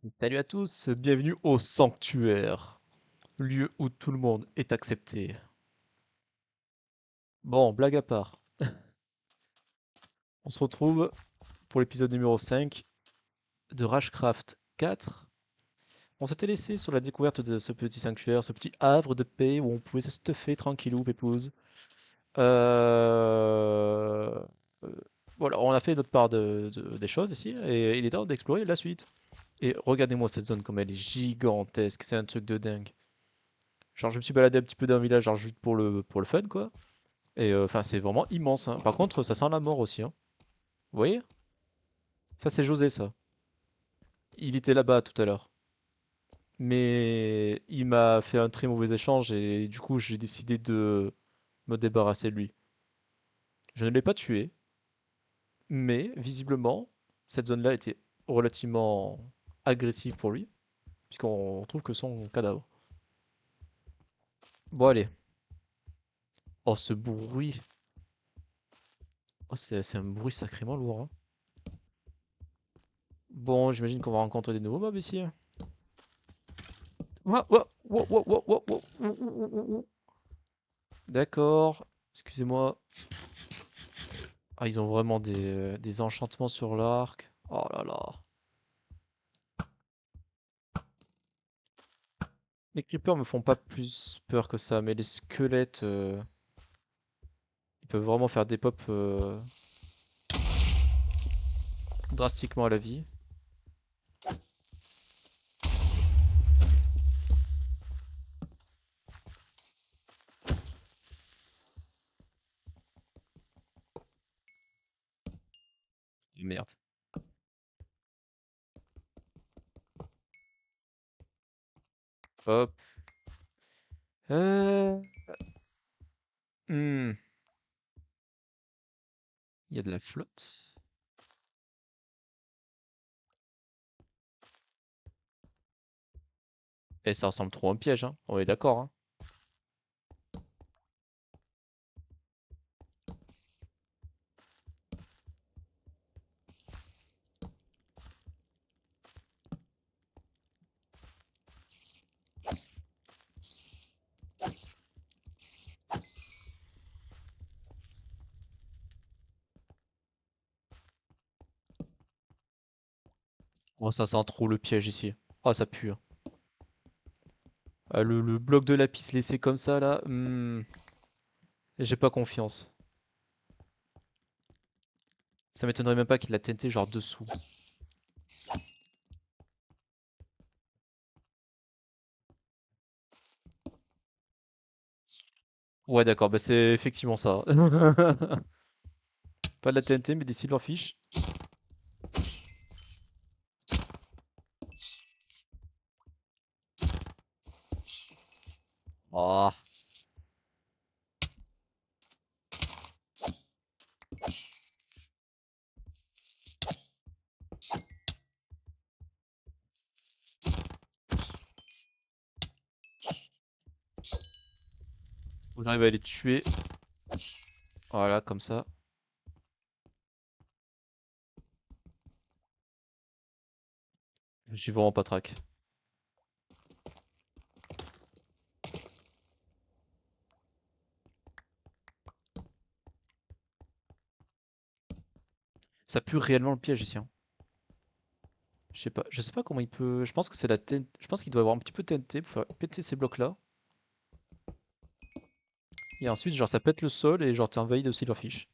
Salut à tous, bienvenue au Sanctuaire, lieu où tout le monde est accepté. Bon, blague à part, on se retrouve pour l'épisode numéro 5 de Rashcraft 4. On s'était laissé sur la découverte de ce petit sanctuaire, ce petit havre de paix où on pouvait se stuffer tranquillou, pépouze. Euh... euh, Voilà, on a fait notre part des choses ici, et il est temps d'explorer la suite. Et regardez-moi cette zone comme elle est gigantesque, c'est un truc de dingue. Genre, je me suis baladé un petit peu dans le village, genre juste pour le fun, quoi. Et enfin, c'est vraiment immense, hein. Par contre, ça sent la mort aussi, hein. Vous voyez? Ça, c'est José, ça. Il était là-bas tout à l'heure. Mais il m'a fait un très mauvais échange et du coup, j'ai décidé de me débarrasser de lui. Je ne l'ai pas tué, mais visiblement, cette zone-là était relativement agressive pour lui, puisqu'on trouve que son cadavre. Bon, allez. Oh, ce bruit. Oh, c'est un bruit sacrément lourd, hein. Bon, j'imagine qu'on va rencontrer des nouveaux mobs ici, hein. Ouah, ouah, ouah, ouah, ouah, ouah, ouah, ouah, ouah, ouah, ouah. D'accord, excusez-moi. Ah, ils ont vraiment des enchantements sur l'arc. Oh là là. Les creepers me font pas plus peur que ça, mais les squelettes, ils peuvent vraiment faire des pops drastiquement à la vie. Merde. Hop. Euh... hmm, il y a de la flotte. Et ça ressemble trop à un piège, hein. On est d'accord, hein. Oh, ça sent trop le piège ici. Oh, ça pue, hein. Ah, le bloc de lapis laissé comme ça, là, j'ai pas confiance. Ça m'étonnerait même pas qu'il l'a tenté genre dessous. Ouais, d'accord, bah c'est effectivement ça. Pas de la TNT, mais des silverfish. Oh, faut que j'arrive à les tuer. Voilà, comme ça. Je suis vraiment pas track. Ça pue réellement le piège ici, hein. Je sais pas comment il peut. Je pense que c'est la TNT. Je pense qu'il doit avoir un petit peu de TNT pour faire péter ces blocs-là. Et ensuite, genre, ça pète le sol et genre, t'es envahi de silverfish.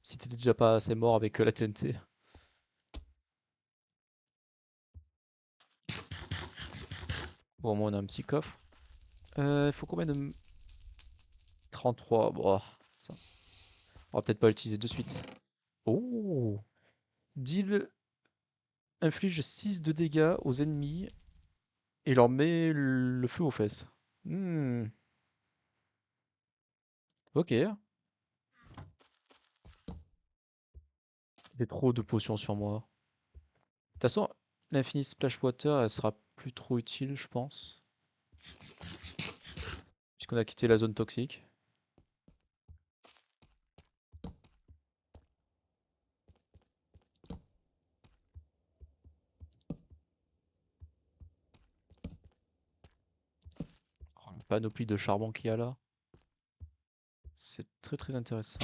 Si t'étais déjà pas assez mort avec la TNT. Bon, au moins, on a un petit coffre. Il faut combien de. 33. Bon, ça. On va peut-être pas l'utiliser de suite. Oh! Deal inflige 6 de dégâts aux ennemis et leur met le feu aux fesses. Hmm, ok. J'ai trop de potions sur moi. De toute façon, l'infini splash water, elle sera plus trop utile, je pense. Puisqu'on a quitté la zone toxique. panoplie de charbon qu'il y a là. C'est très très intéressant.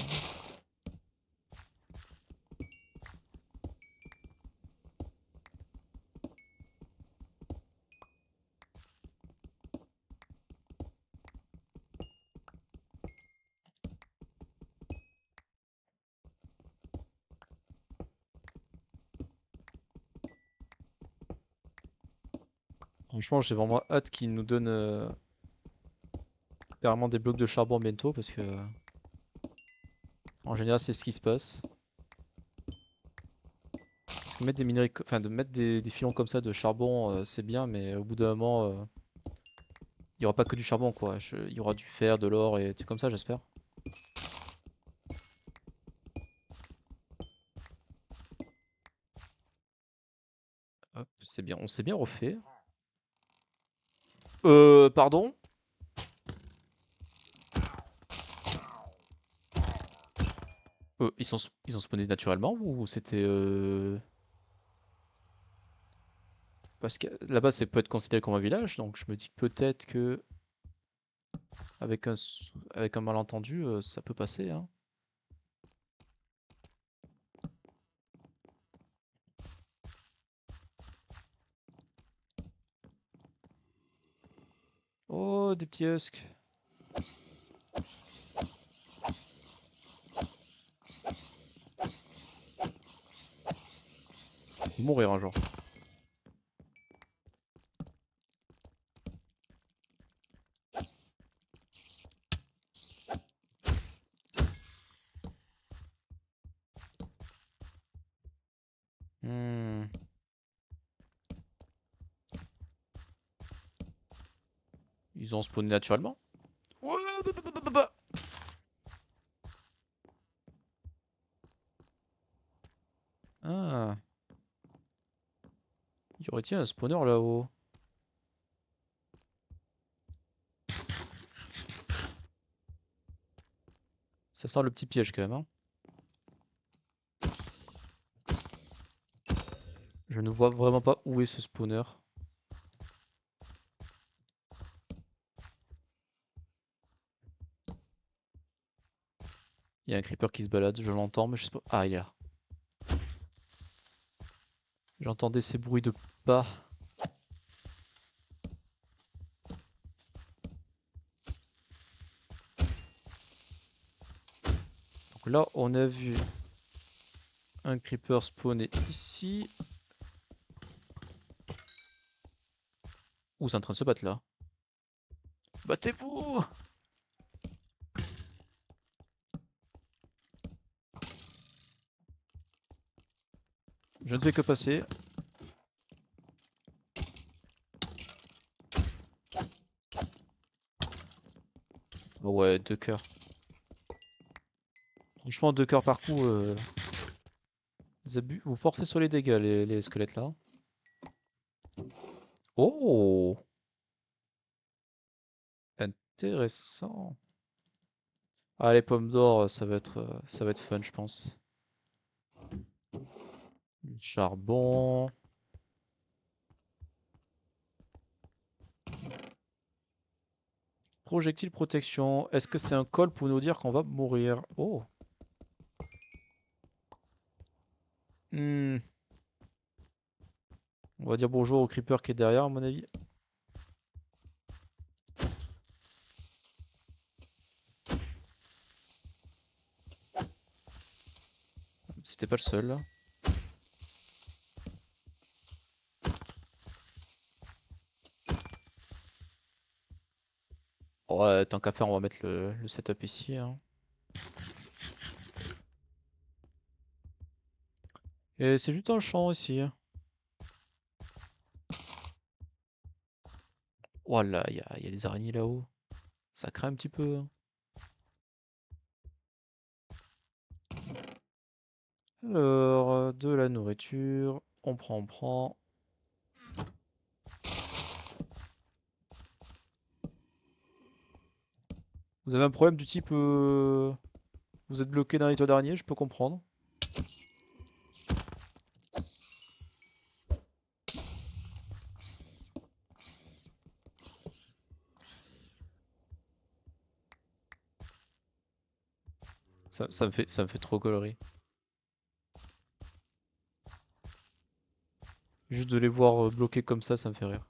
Franchement, j'ai vraiment hâte qu'ils nous donnent carrément des blocs de charbon bientôt parce que en général c'est ce qui se passe. Parce que mettre des minerais, enfin de mettre des filons comme ça de charbon, c'est bien, mais au bout d'un moment, il y aura pas que du charbon quoi. Il y aura du fer, de l'or et des trucs comme ça, j'espère. Hop, c'est bien, on s'est bien refait. Pardon? Ils ont spawné naturellement ou c'était parce que là-bas c'est peut être considéré comme un village, donc je me dis peut-être que avec un malentendu, ça peut passer, hein. Oh, des petits husks. Faut mourir un jour. Hmm. Ils ont spawné naturellement? Ouais, bah. Ah, il y aurait-il un spawner là-haut? Ça sent le petit piège quand même, hein. Je ne vois vraiment pas où est ce spawner. Il y a un creeper qui se balade, je l'entends, mais je sais pas. Ah, il est là. J'entendais ces bruits de pas. Donc là, on a vu un creeper spawner ici. Ouh, c'est en train de se battre là. Battez-vous! Je ne fais que passer. Oh ouais, 2 cœurs. Franchement, 2 cœurs par coup, vous forcez sur les dégâts, les squelettes là. Oh! Intéressant. Ah, les pommes d'or, ça va être fun, je pense. Du charbon. Projectile protection. Est-ce que c'est un call pour nous dire qu'on va mourir? Oh. Hmm. On va dire bonjour au creeper qui est derrière, à mon avis. C'était pas le seul, là. Ouais, tant qu'à faire, on va mettre le setup ici, hein. Et c'est juste un champ ici, hein. Oh là, il y a des araignées là-haut. Ça craint un petit peu, hein. Alors, de la nourriture. On prend, on prend. Vous avez un problème du type... vous êtes bloqué dans l'état dernier, je peux comprendre. Ça me fait trop gaulerie. Juste de les voir bloqués comme ça me fait rire.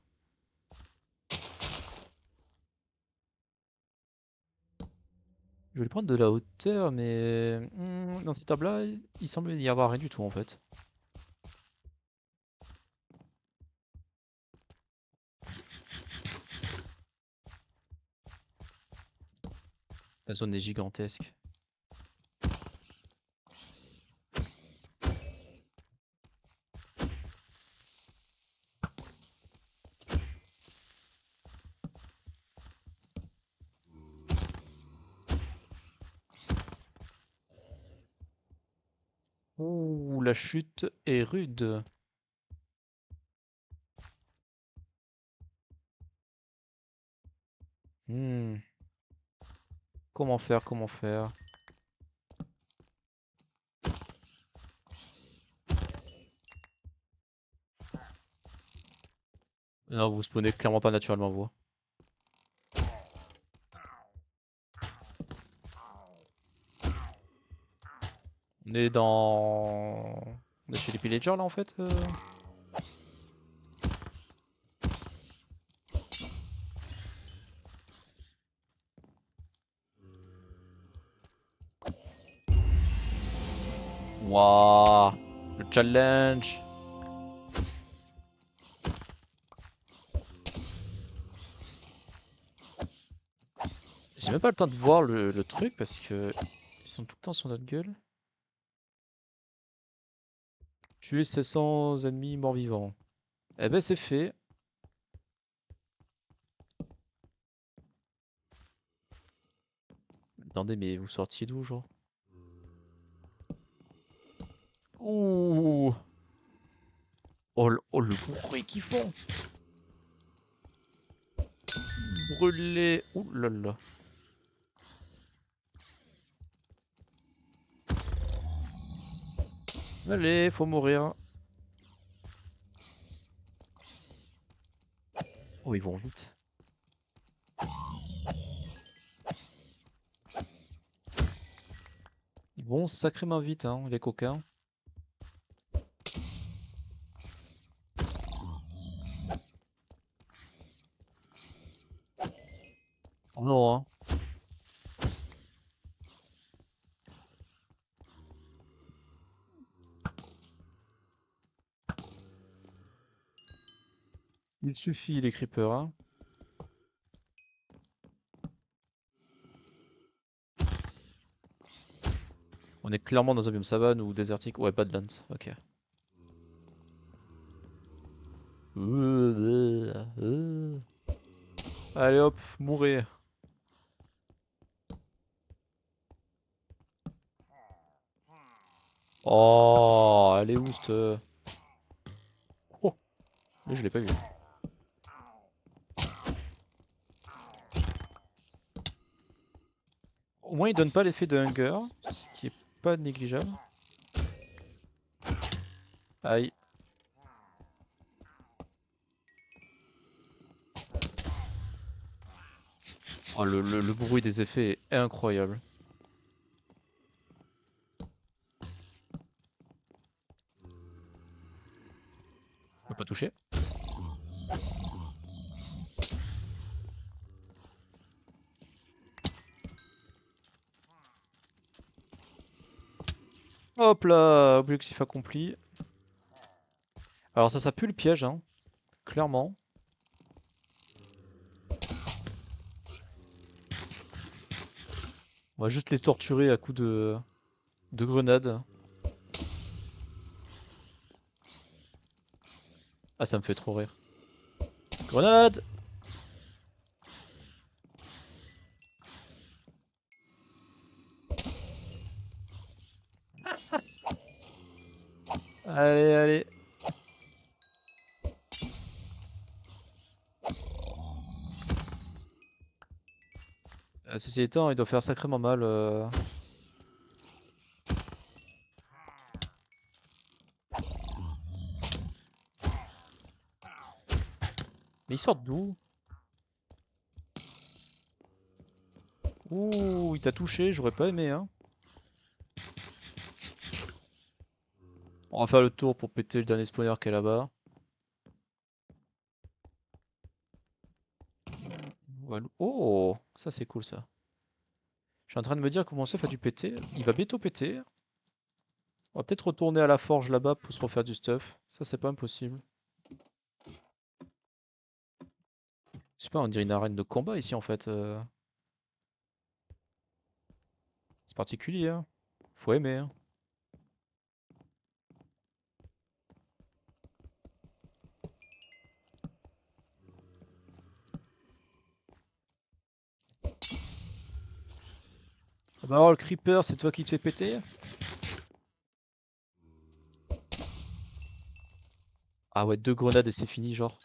Je voulais prendre de la hauteur, mais dans cette table-là, il semble n'y avoir rien du tout en fait. La zone est gigantesque. Ouh, la chute est rude. Hmm. Comment faire, comment faire? Non, vous spawnez clairement pas naturellement, vous. On est dans... On est chez les pillagers là en fait Waouh, le challenge. J'ai même pas le temps de voir le truc parce que ils sont tout le temps sur notre gueule. Tuer 700 ennemis morts-vivants. Eh ben c'est fait. Attendez, mais vous sortiez d'où, genre? Ouh. Oh, le bruit qu'ils font. Brûler. Ouh là là. Allez, faut mourir. Oh, ils vont vite. Ils vont sacrément vite, hein, les coquins. Oh non, hein. Il suffit, les creepers, hein. On est clairement dans un biome savane ou désertique. Ouais, Badlands, ok. Allez hop, mourrez. Oh, elle est où cette... Oh, lui je l'ai pas vu. Au moins il donne pas l'effet de hunger, ce qui est pas négligeable. Aïe. Oh, le bruit des effets est incroyable. On peut pas toucher. Hop là, objectif accompli. Alors ça pue le piège, hein, clairement. On va juste les torturer à coups de grenades. Ah, ça me fait trop rire. Grenade! Allez, allez. Ceci étant, il doit faire sacrément mal. Mais ils sortent d'où? Ouh, il t'a touché, j'aurais pas aimé, hein. On va faire le tour pour péter le dernier spawner qui est là-bas. Voilà. Oh, ça c'est cool ça. Je suis en train de me dire que mon stuff a dû péter. Il va bientôt péter. On va peut-être retourner à la forge là-bas pour se refaire du stuff. Ça c'est pas impossible. Je sais pas, on dirait une arène de combat ici en fait. C'est particulier, hein. Faut aimer, hein. Ah bah alors le creeper, c'est toi qui te fais péter? Ah ouais, 2 grenades et c'est fini genre.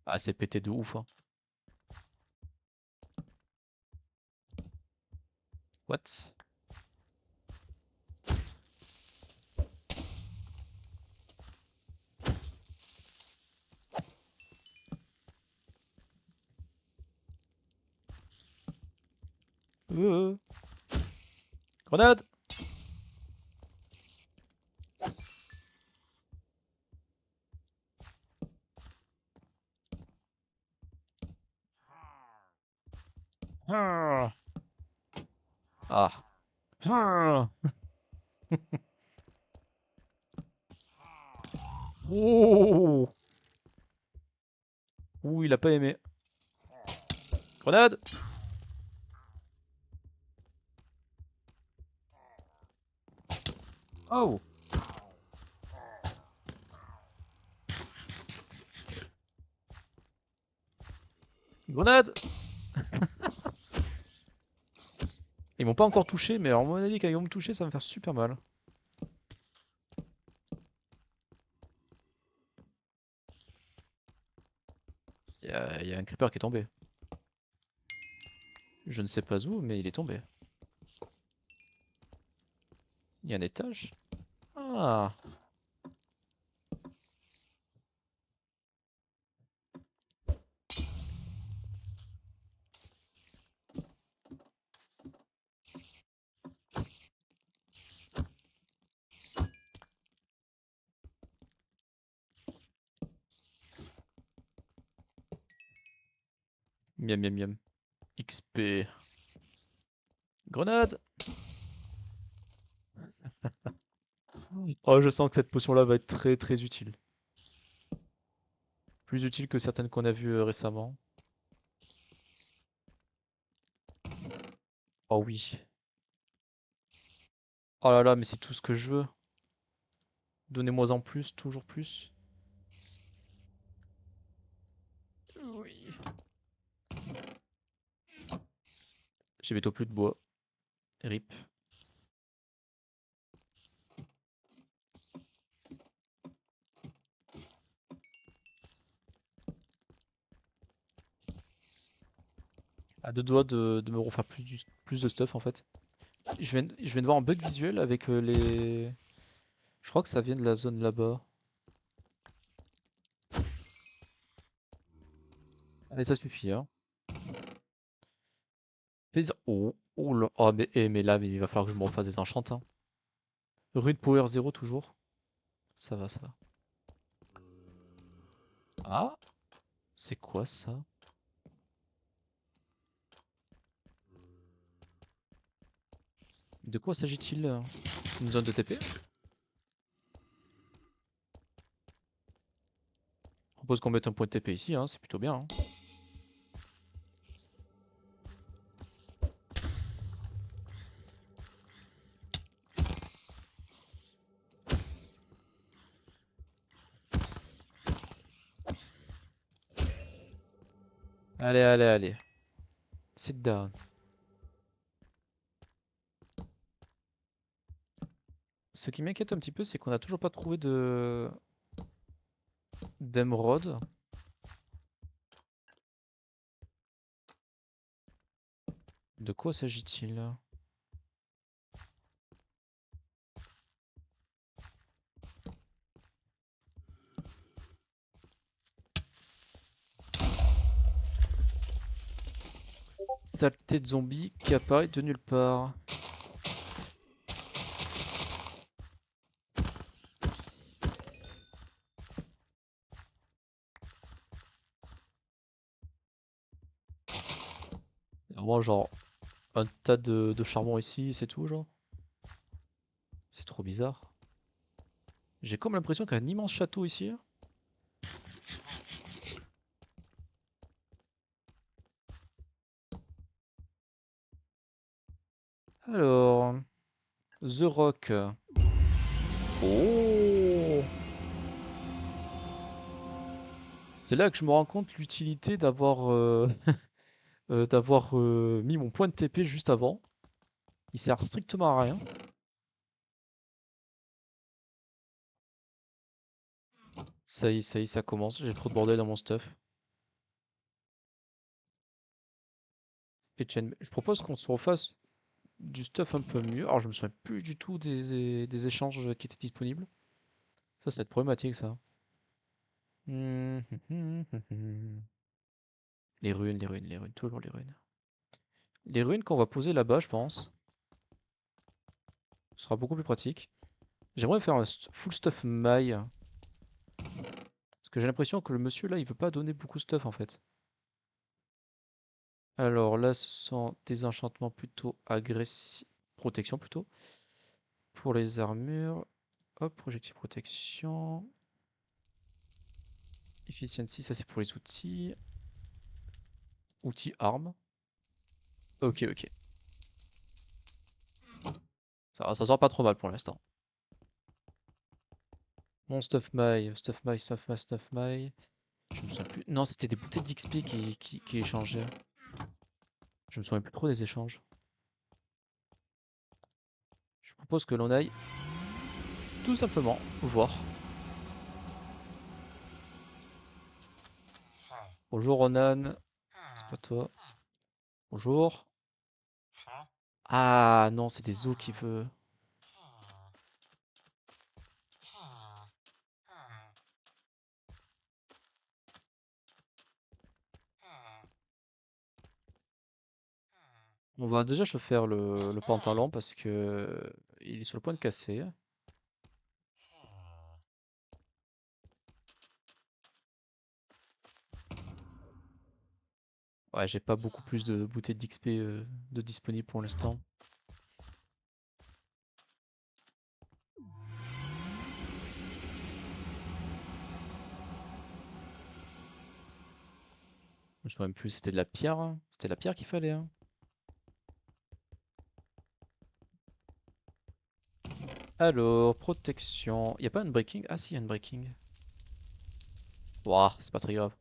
Ah c'est pété de ouf, hein. What? Euh. Grenade! Ah. Ah. Ah. Oh. Ouh, il a pas aimé. Grenade! Oh! Grenade! Ils m'ont pas encore touché, mais alors, à mon avis, quand ils vont me toucher, ça va me faire super mal. Il y a un creeper qui est tombé. Je ne sais pas où, mais il est tombé. Il y a un étage? Ah! Miam miam miam. XP. Grenade! Oh, je sens que cette potion-là va être très très utile. Plus utile que certaines qu'on a vues récemment. Oh oui. Oh là là, mais c'est tout ce que je veux. Donnez-moi en plus, toujours plus. Oui. J'ai bientôt plus de bois. RIP. À deux doigts de me refaire plus de stuff en fait. Je viens de voir un bug visuel avec les... Je crois que ça vient de la zone là-bas. Allez, ça suffit, hein. Oh, oh là. Oh, mais là, mais il va falloir que je me refasse des enchants, hein. Rune Power 0 toujours. Ça va, ça va. Ah, c'est quoi ça? De quoi s'agit-il? Une zone de TP? Je propose qu'on mette un point de TP ici, hein, c'est plutôt bien, hein. Allez, allez, allez. Sit down. Ce qui m'inquiète un petit peu, c'est qu'on n'a toujours pas trouvé de d'émeraude. De quoi s'agit-il? Saleté de zombie qui apparaît de nulle part. Vraiment, genre, un tas de charbon ici, c'est tout, genre. C'est trop bizarre. J'ai comme l'impression qu'il y a un immense château ici. Alors, The Rock. Oh! C'est là que je me rends compte l'utilité d'avoir mis mon point de TP juste avant. Il sert strictement à rien. Ça y est, ça commence. J'ai trop de bordel dans mon stuff. Et je propose qu'on se refasse du stuff un peu mieux. Alors, je me souviens plus du tout des échanges qui étaient disponibles. Ça va être problématique, ça. Les runes, les runes, les runes, toujours les runes. Les runes qu'on va poser là-bas, je pense, ce sera beaucoup plus pratique. J'aimerais faire un full stuff maille. Parce que j'ai l'impression que le monsieur là, il veut pas donner beaucoup de stuff en fait. Alors là, ce sont des enchantements plutôt agressifs. Protection plutôt. Pour les armures. Hop, projectile protection. Efficiency, ça c'est pour les outils. Outils armes. Ok, ok. Ça sort pas trop mal pour l'instant. Mon stuff maille, stuff maille, stuff maille, stuff maille. Je me souviens plus. Non, c'était des bouteilles d'XP qui échangeaient. Je me souviens plus trop des échanges. Je propose que l'on aille tout simplement voir. Bonjour Ronan. C'est pas toi. Bonjour. Ah non, c'est des os qui veut. On va déjà se faire le pantalon parce que il est sur le point de casser. Ouais, j'ai pas beaucoup plus de bouteilles d'XP de disponibles pour l'instant. Je sais même plus, c'était de la pierre, hein. C'était la pierre qu'il fallait, hein. Alors, protection. Y a pas un breaking? Ah si, y a un breaking. Ouah, c'est pas très grave.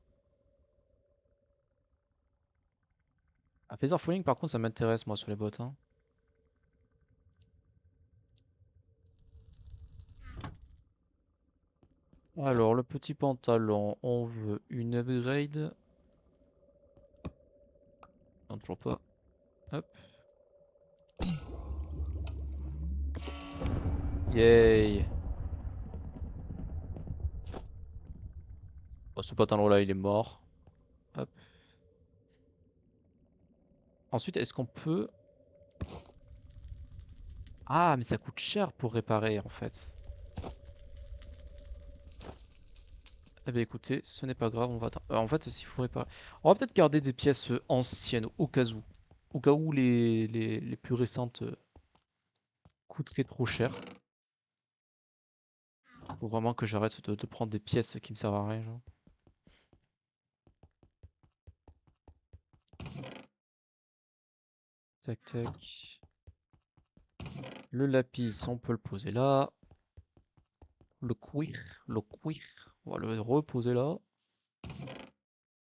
Ah, Feather Falling, par contre, ça m'intéresse, moi, sur les bottes, hein. Alors, le petit pantalon, on veut une upgrade. Non, toujours pas. Hop. Yay. Bon, ce pantalon-là, il est mort. Hop. Ensuite, est-ce qu'on peut... Ah, mais ça coûte cher pour réparer, en fait. Eh bien, écoutez, ce n'est pas grave, on va attendre. En fait, s'il faut réparer... On va peut-être garder des pièces anciennes, au cas où. Au cas où les plus récentes coûteraient trop cher. Faut vraiment que j'arrête de prendre des pièces qui me servent à rien, genre. Tac, tac. Le lapis, on peut le poser là. Le cuir, on va le reposer là.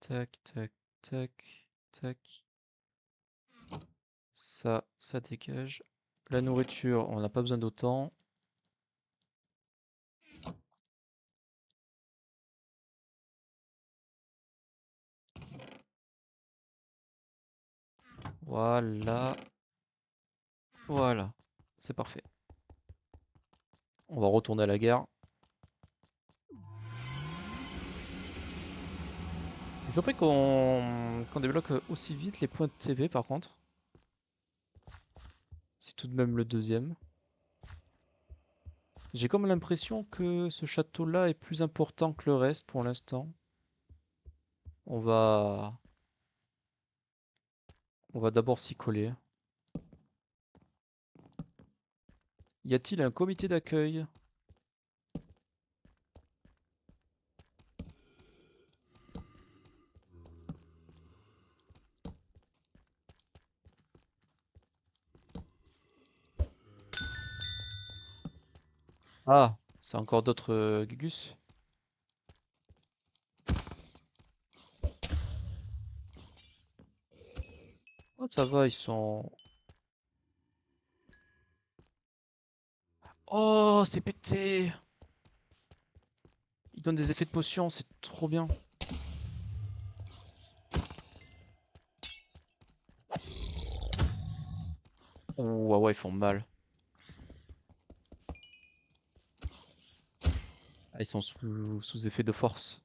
Tac, tac, tac, tac. Ça dégage. La nourriture, on n'a pas besoin d'autant. Voilà. Voilà. C'est parfait. On va retourner à la gare. surpris qu'on débloque aussi vite les points de TV par contre. C'est tout de même le deuxième. J'ai comme l'impression que ce château-là est plus important que le reste pour l'instant. On va, on va d'abord s'y coller. Y a-t-il un comité d'accueil? Ah, c'est encore d'autres Gugus. Oh, ça va, ils sont... Oh, c'est pété! Ils donnent des effets de potion, c'est trop bien. Oh, ah ouais, ils font mal. Ah, ils sont sous effet de force.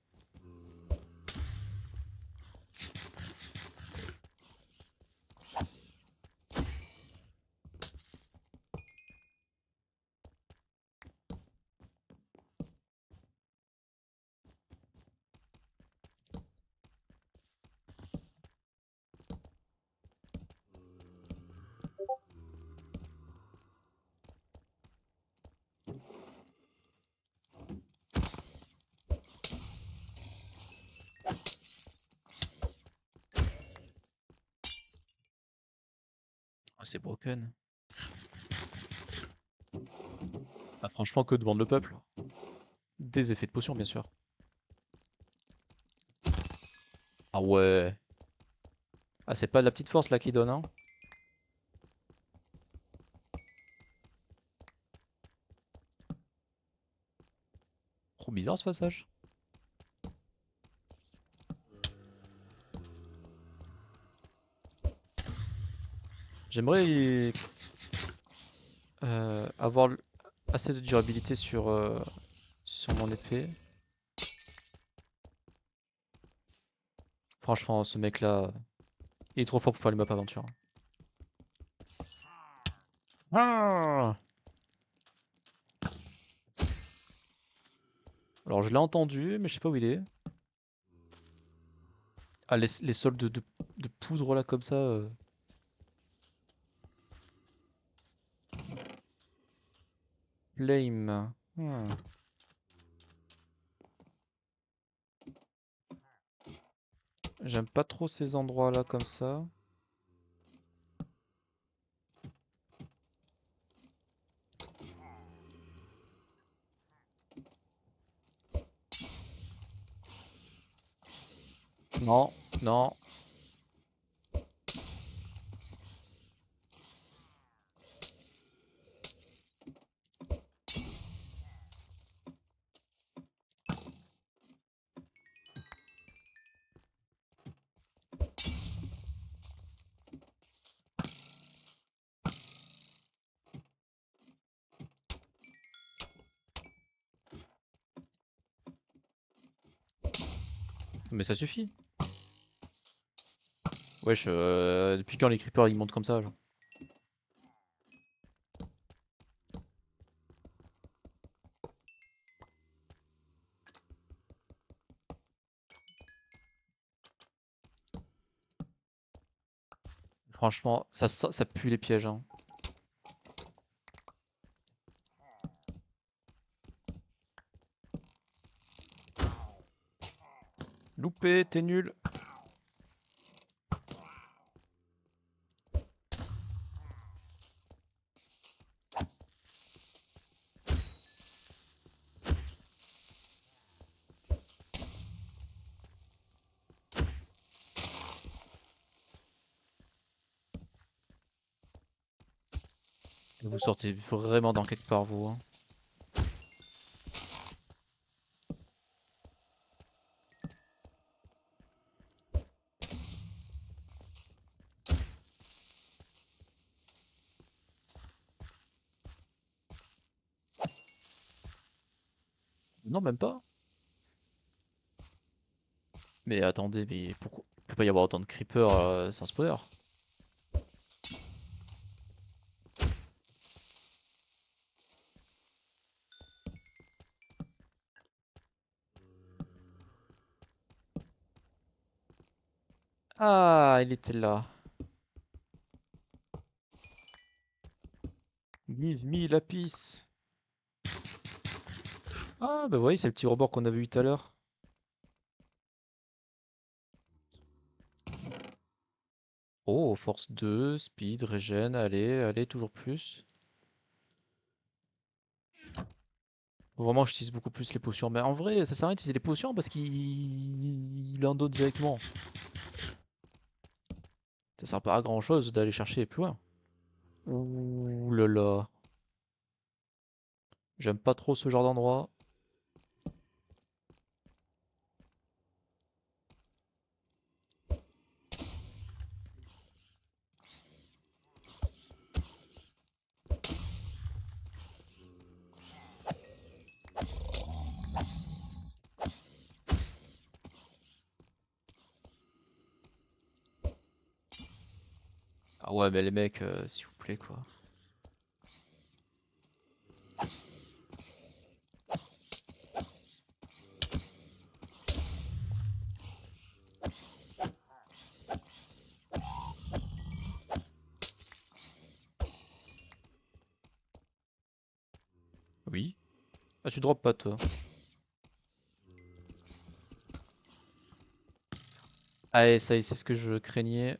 Ah, c'est broken. Ah, franchement, que demande le peuple? Des effets de potion, bien sûr. Ah ouais. Ah, c'est pas de la petite force là qui donne, hein? Trop bizarre ce passage. J'aimerais avoir assez de durabilité sur mon épée. Franchement, ce mec-là, il est trop fort pour faire les maps aventure. Ah, alors je l'ai entendu, mais je sais pas où il est. Ah, les sols de poudre là comme ça. Flame. Hmm. J'aime pas trop ces endroits là comme ça. Non, non. Mais ça suffit. Wesh, depuis quand les creepers ils montent comme ça, genre? Franchement, ça pue les pièges, hein. Loupé, t'es nul. Vous sortez vraiment dans quelque part, vous, hein. Non, même pas. Mais attendez, mais pourquoi il peut pas y avoir autant de creepers sans spawner? Ah, il était là. Give me lapis. Ah, bah oui, c'est le petit rebord qu'on avait eu tout à l'heure. Oh, force 2, speed, régène, allez, allez, toujours plus. Faut vraiment, j'utilise beaucoup plus les potions. Mais en vrai, ça sert à rien d'utiliser les potions parce qu'il en donne directement. Ça sert pas à grand chose d'aller chercher plus loin. Ouh là là. J'aime pas trop ce genre d'endroit. Ah ouais, mais les mecs, s'il vous plaît, quoi. Oui. Ah, tu drops pas, toi. Allez, ça y est, c'est ce que je craignais.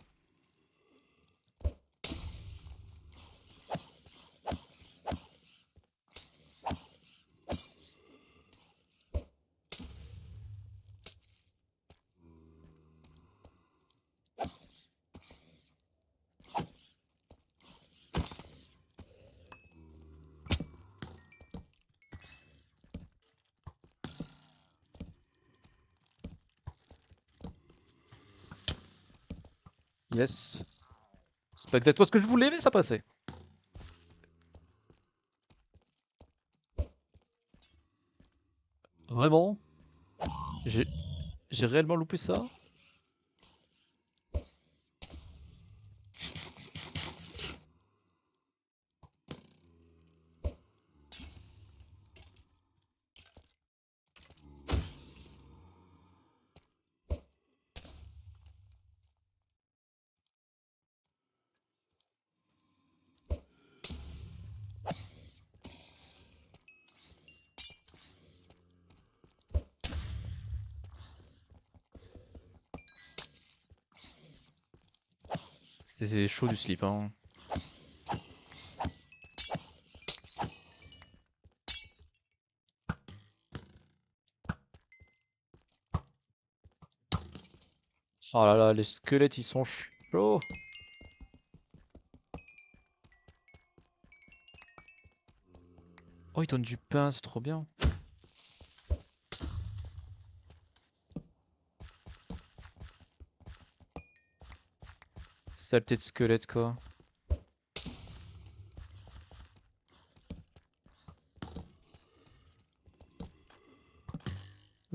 Yes. C'est pas exactement ce que je voulais, mais ça passait. Vraiment? J'ai j'ai réellement loupé ça? C'est chaud du slip, hein. Oh là là, les squelettes, ils sont chauds. Oh, ils donnent du pain, c'est trop bien. Saleté de squelette, quoi.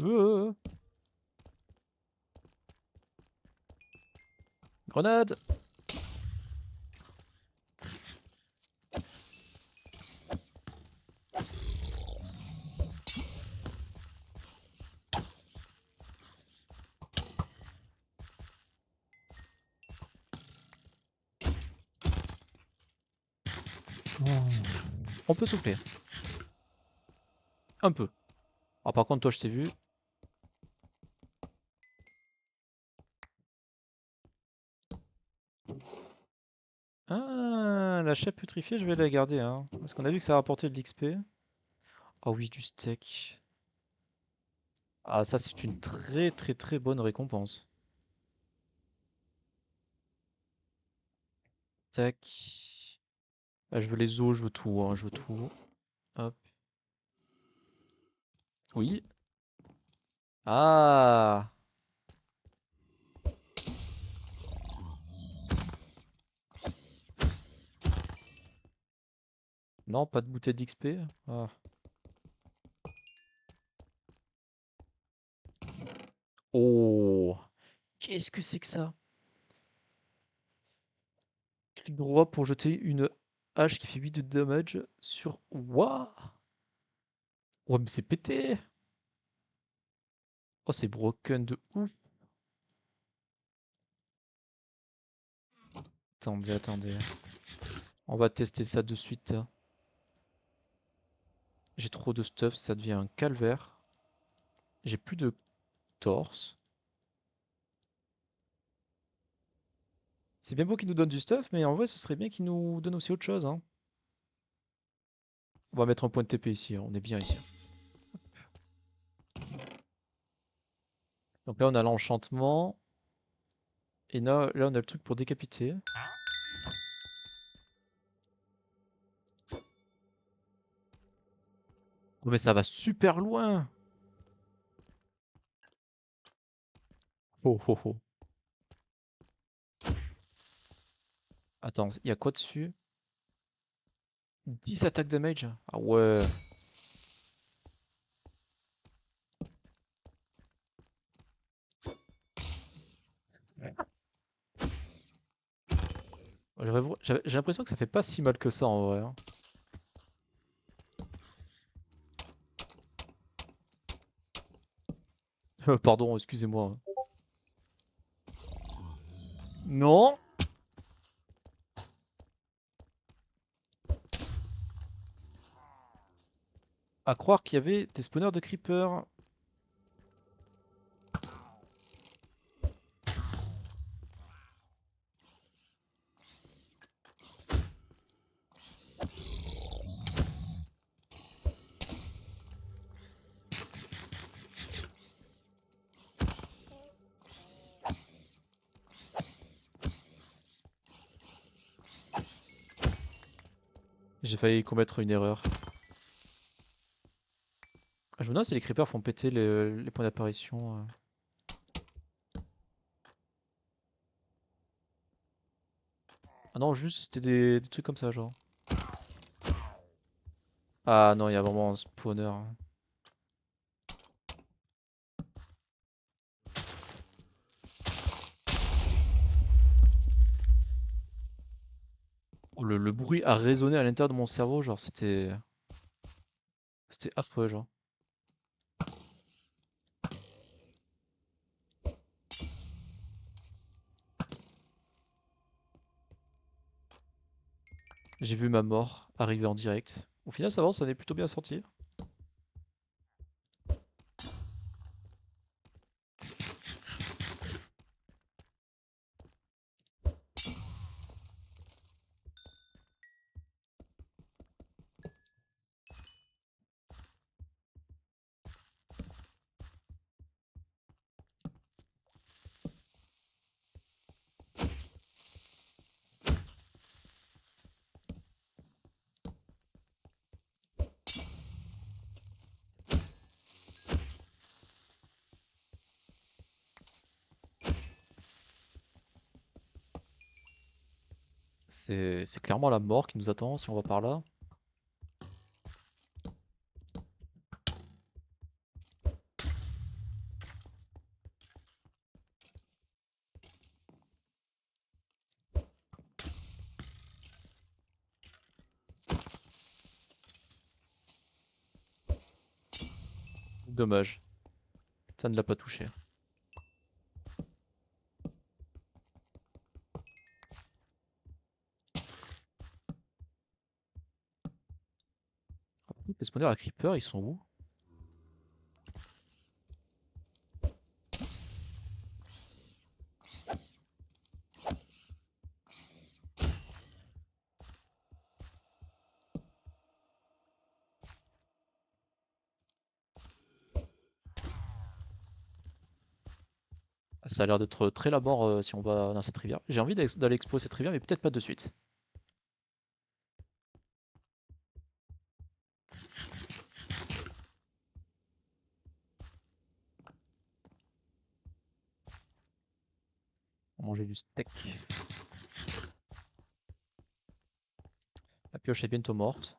Euh. Grenade! On peut souffler. Un peu. Ah, par contre, toi, je t'ai vu. Ah, la chape putrifiée, je vais la garder, hein. Parce qu'on a vu que ça rapportait de l'XP. Ah oui, du steak. Ah, ça, c'est une très très très bonne récompense. Tac. Ah, je veux les os, je veux tout, hein, je veux tout. Hop. Oui. Ah! Non, pas de bouteille d'XP. Ah. Oh! Qu'est-ce que c'est que ça? Clic droit pour jeter une hache qui fait 8 de damage sur... Wouah! Ouais, mais c'est pété! Oh, c'est broken de ouf! Attendez, attendez. On va tester ça de suite. J'ai trop de stuff, ça devient un calvaire. J'ai plus de torse. C'est bien beau qu'il nous donne du stuff, mais en vrai, ce serait bien qu'il nous donne aussi autre chose, hein. On va mettre un point de TP ici, hein, on est bien ici. Donc là, on a l'enchantement. Et là, on a le truc pour décapiter. Oh, mais ça va super loin! Oh, oh, oh. Attends, il y a quoi dessus? 10 attaques damage? Ah ouais. J'ai l'impression que ça fait pas si mal que ça en vrai, hein. Pardon, excusez-moi. Non! À croire qu'il y avait des spawners de creepers. J'ai failli commettre une erreur. Ah, je me demande si les creepers font péter les points d'apparition. Ah non, juste c'était des trucs comme ça, genre. Ah non, il y a vraiment un spawner, hein. Oh, le bruit a résonné à l'intérieur de mon cerveau, genre c'était affreux, genre. J'ai vu ma mort arriver en direct. Au final, ça va, ça en est plutôt bien sorti. C'est clairement la mort qui nous attend si on va par là. Dommage, ça ne l'a pas touché. Les spawners à creeper, ils sont où? Ah, ça a l'air d'être très labor si on va dans cette rivière. J'ai envie d'aller explorer cette rivière, mais peut-être pas de suite. On va manger du steak. La pioche est bientôt morte.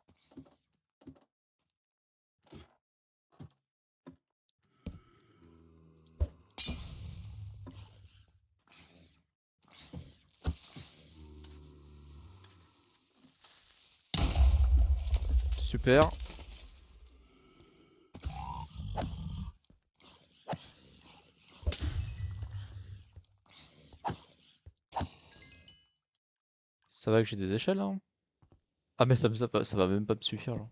Super. Ça va que j'ai des échelles là? Ah mais ça va même pas me suffire là.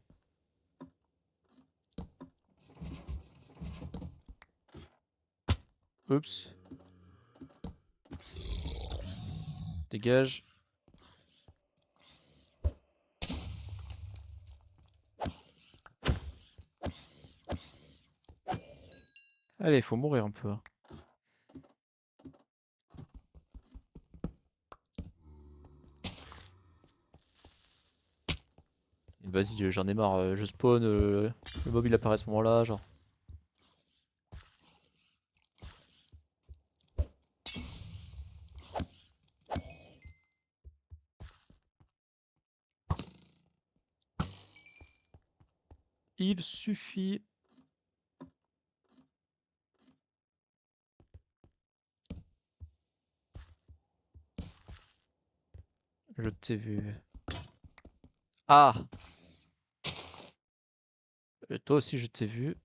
Oups. Dégage. Allez, faut mourir un peu. Vas-y, j'en ai marre. Je spawn, le mob il apparaît à ce moment-là, genre. Il suffit. Je t'ai vu. Ah! Toi aussi, je t'ai vu.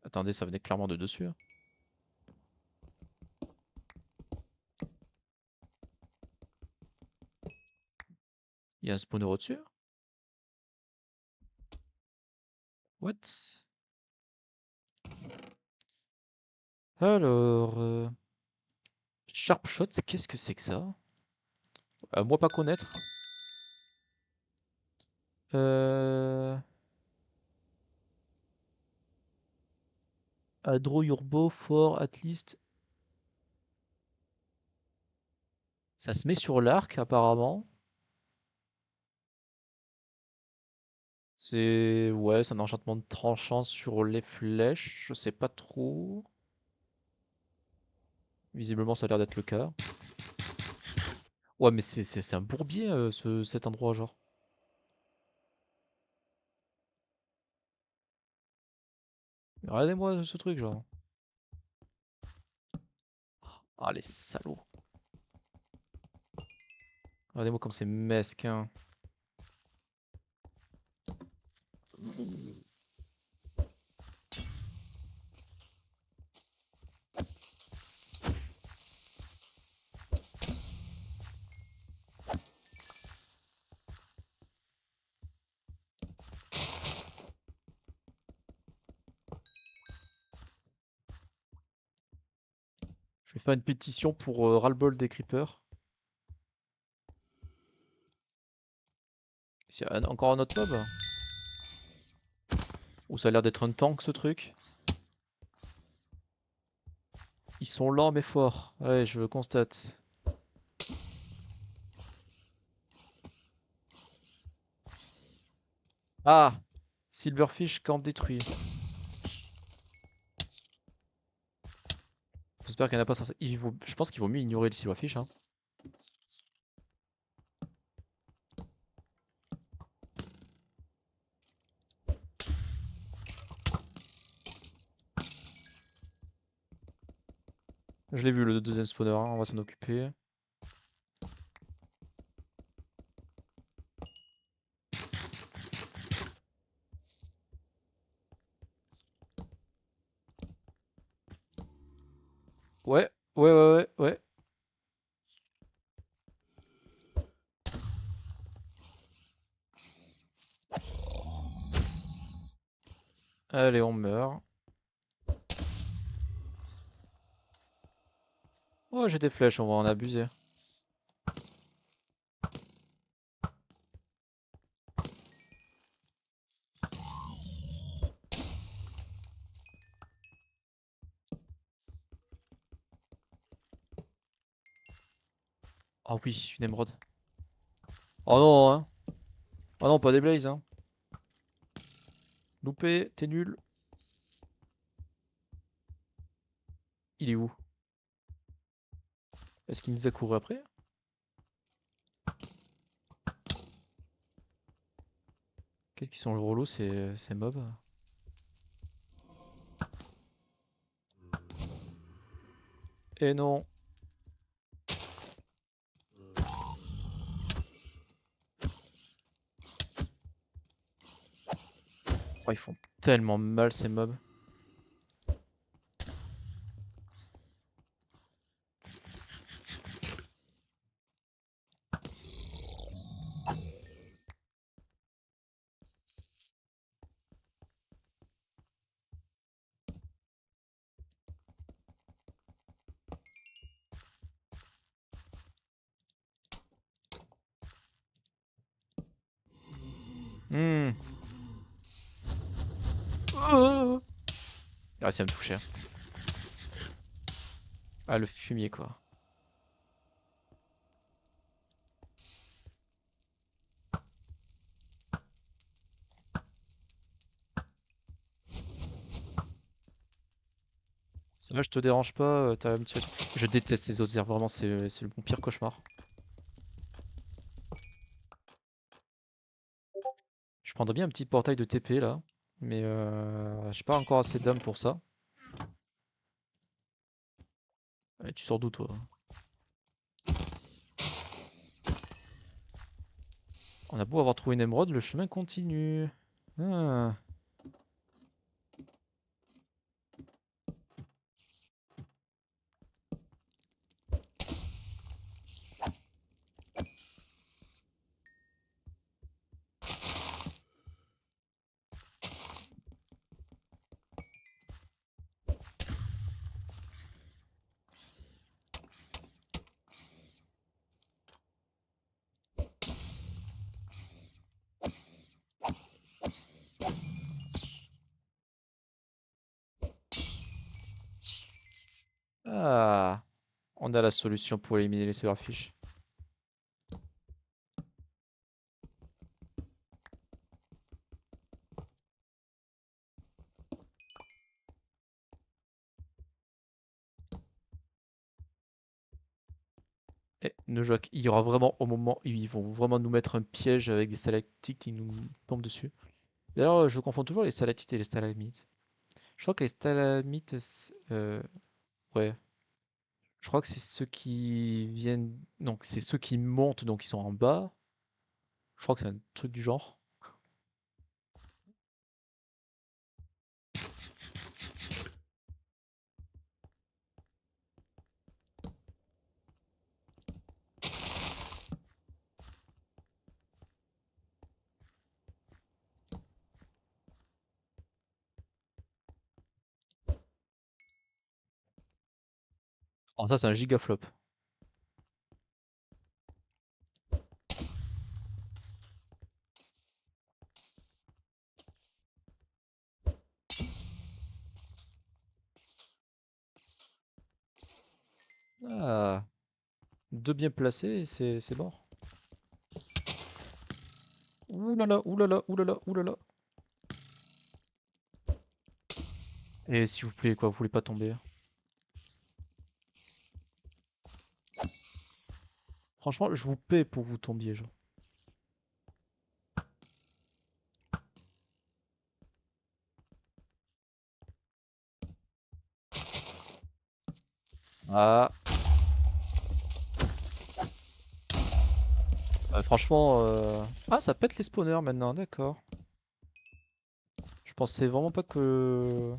Attendez, ça venait clairement de dessus, hein. Il y a un spawner au-dessus? What? Alors, Sharp Shot, qu'est-ce que c'est que ça? Moi pas connaître. Euh... Draw your bow for at least. Ça se met sur l'arc apparemment. C'est ouais, c'est un enchantement de tranchant sur les flèches. Je sais pas trop. Visiblement, ça a l'air d'être le cas. Ouais, mais c'est un bourbier cet endroit genre. Regardez-moi ce truc genre. Ah les salauds. Regardez-moi comme c'est mesquin. Je vais faire une pétition pour ras-le-bol des creepers. Encore un autre mob? Ou ça a l'air d'être un tank ce truc? Ils sont lents mais forts. Ouais, je constate. Ah! Silverfish camp détruit. J'espère qu'il n'y en a pas censé. Je pense qu'il vaut mieux ignorer le silverfish, hein. Je l'ai vu le deuxième spawner, hein, on va s'en occuper. Ouais, ouais. Allez, on meurt. Oh, j'ai des flèches, on va en abuser. Oh oui, une émeraude. Oh non, hein. Oh non, pas des blazes, hein. Loupé, t'es nul. Il est où? Est-ce qu'il nous a couru après? Qu'est-ce qu'ils sont relous ces mobs? Et non. Oh, ils font tellement mal ces mobs. Hmm. Oh, il a réussi à me toucher. Ah, le fumier, quoi. Ça va, je te dérange pas, t'as un petit... Je déteste ces autres airs, vraiment, c'est mon pire cauchemar. Je prendrais bien un petit portail de TP, là. Mais j'ai pas encore assez d'âme pour ça. Tu sors d'où, toi? On a beau avoir trouvé une émeraude, le chemin continue. Ah. Ah. On a la solution pour éliminer les silverfish. Et Nojok, il y aura vraiment au moment où ils vont vraiment nous mettre un piège avec des stalactites qui nous tombent dessus. D'ailleurs, je confonds toujours les stalactites et les stalagmites. Je crois que les stalagmites, ouais, je crois que c'est ceux qui viennent, donc c'est ceux qui montent, donc ils sont en bas. Je crois que c'est un truc du genre. Alors ça, c'est un gigaflop. Ah, deux bien placés et c'est mort. Ouh là là, ouh là là, ouh là là, ouh là là. Et s'il vous plaît, quoi, vous voulez pas tomber? Franchement, je vous paie pour vous tombiez, genre. Ah, franchement, ah, ça pète les spawners maintenant, d'accord. Je pensais vraiment pas que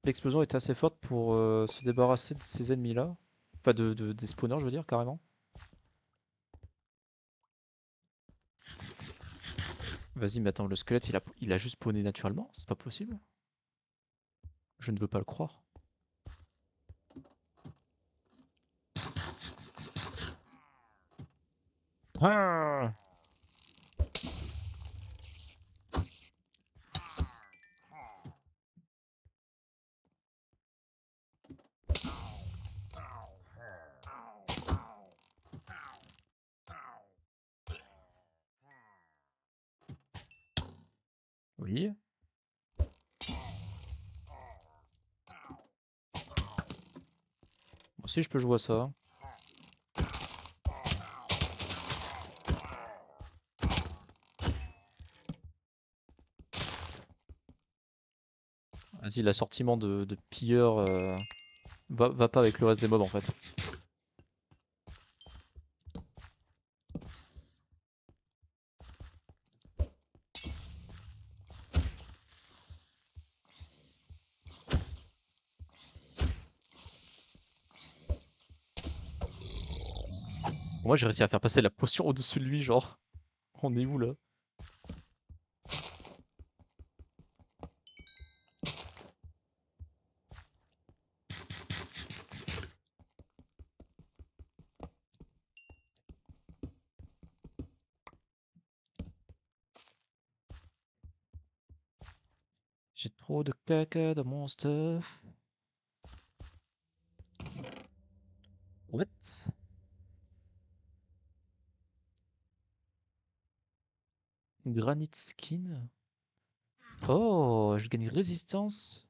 l'explosion était assez forte pour se débarrasser de ces ennemis-là. Enfin, des spawners, je veux dire, carrément. Vas-y, mais attends, le squelette, il a juste spawné naturellement? C'est pas possible? Je ne veux pas le croire. Ah, oui. Moi aussi, je peux jouer à ça. Vas-y, l'assortiment de pilleurs va pas avec le reste des mobs en fait. Moi j'ai réussi à faire passer la potion au-dessus de lui, genre. On est où là? J'ai trop de caca dans mon stuff. What? Granite skin? Oh, je gagne résistance.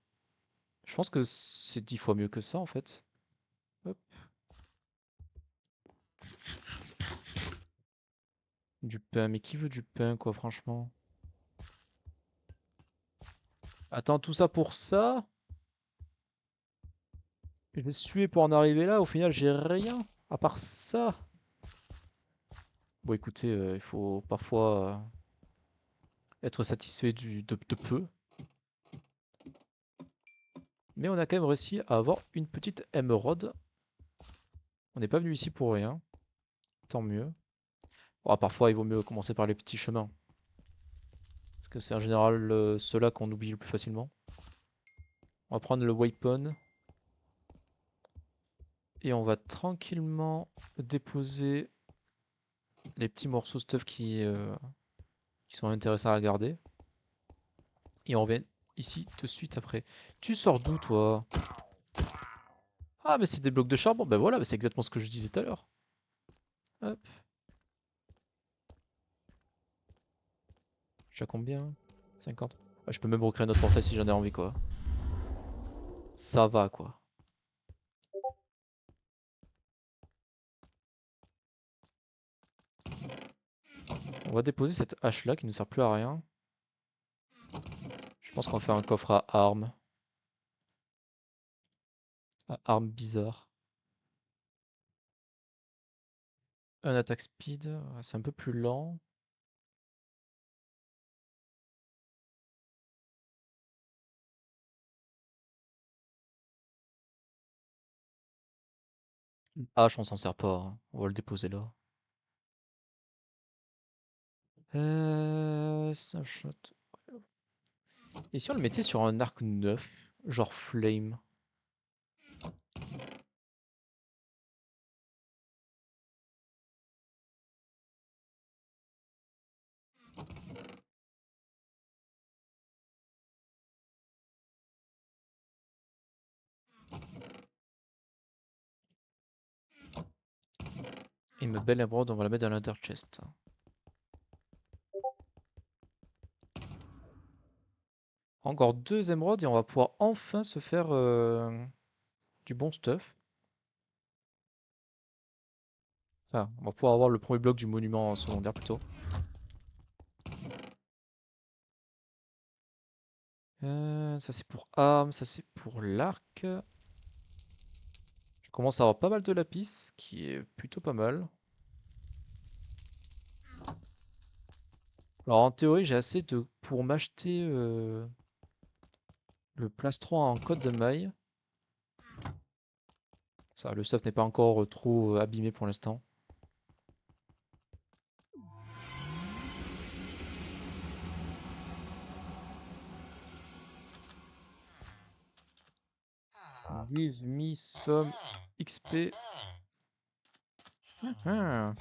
Je pense que c'est 10 fois mieux que ça en fait. Hop. Du pain, mais qui veut du pain quoi, franchement? Attends, tout ça pour ça? Je vais suer pour en arriver là, au final j'ai rien, à part ça. Bon écoutez, il faut parfois être satisfait de peu. Mais on a quand même réussi à avoir une petite émeraude. On n'est pas venu ici pour rien, tant mieux. Bon, parfois il vaut mieux commencer par les petits chemins. Parce que c'est en général ceux-là qu'on oublie le plus facilement. On va prendre le weapon. Et on va tranquillement déposer les petits morceaux de stuff qui sont intéressants à garder. Et on revient ici de suite après. Tu sors d'où toi? Ah mais c'est des blocs de charbon. Ben voilà, c'est exactement ce que je disais tout à l'heure. Hop. Je suis à combien? 50. Ah, je peux même recréer notre portail si j'en ai envie quoi. Ça va quoi. On va déposer cette hache là qui ne sert plus à rien. Je pense qu'on va faire un coffre à armes. À armes bizarres. Un attack speed, c'est un peu plus lent. Hache on s'en sert pas, hein. On va le déposer là. Snapshot. Et si on le mettait sur un arc neuf, genre flame? Et ma belle émeraude, on va la mettre dans l'under chest. Encore deux émeraudes et on va pouvoir enfin se faire du bon stuff. Enfin, on va pouvoir avoir le premier bloc du monument secondaire plutôt. Ça c'est pour armes, ça c'est pour l'arc. Je commence à avoir pas mal de lapis, ce qui est plutôt pas mal. Alors en théorie, j'ai assez de pour m'acheter le plastron en code de maille. Ça, le stuff n'est pas encore trop abîmé pour l'instant. Give me some XP. Ah.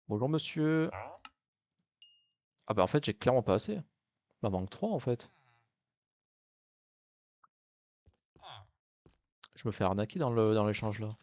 Bonjour monsieur. Ah bah en fait j'ai clairement pas assez. Il m'en manque 3 en fait. Je me fais arnaquer dans l'échange là.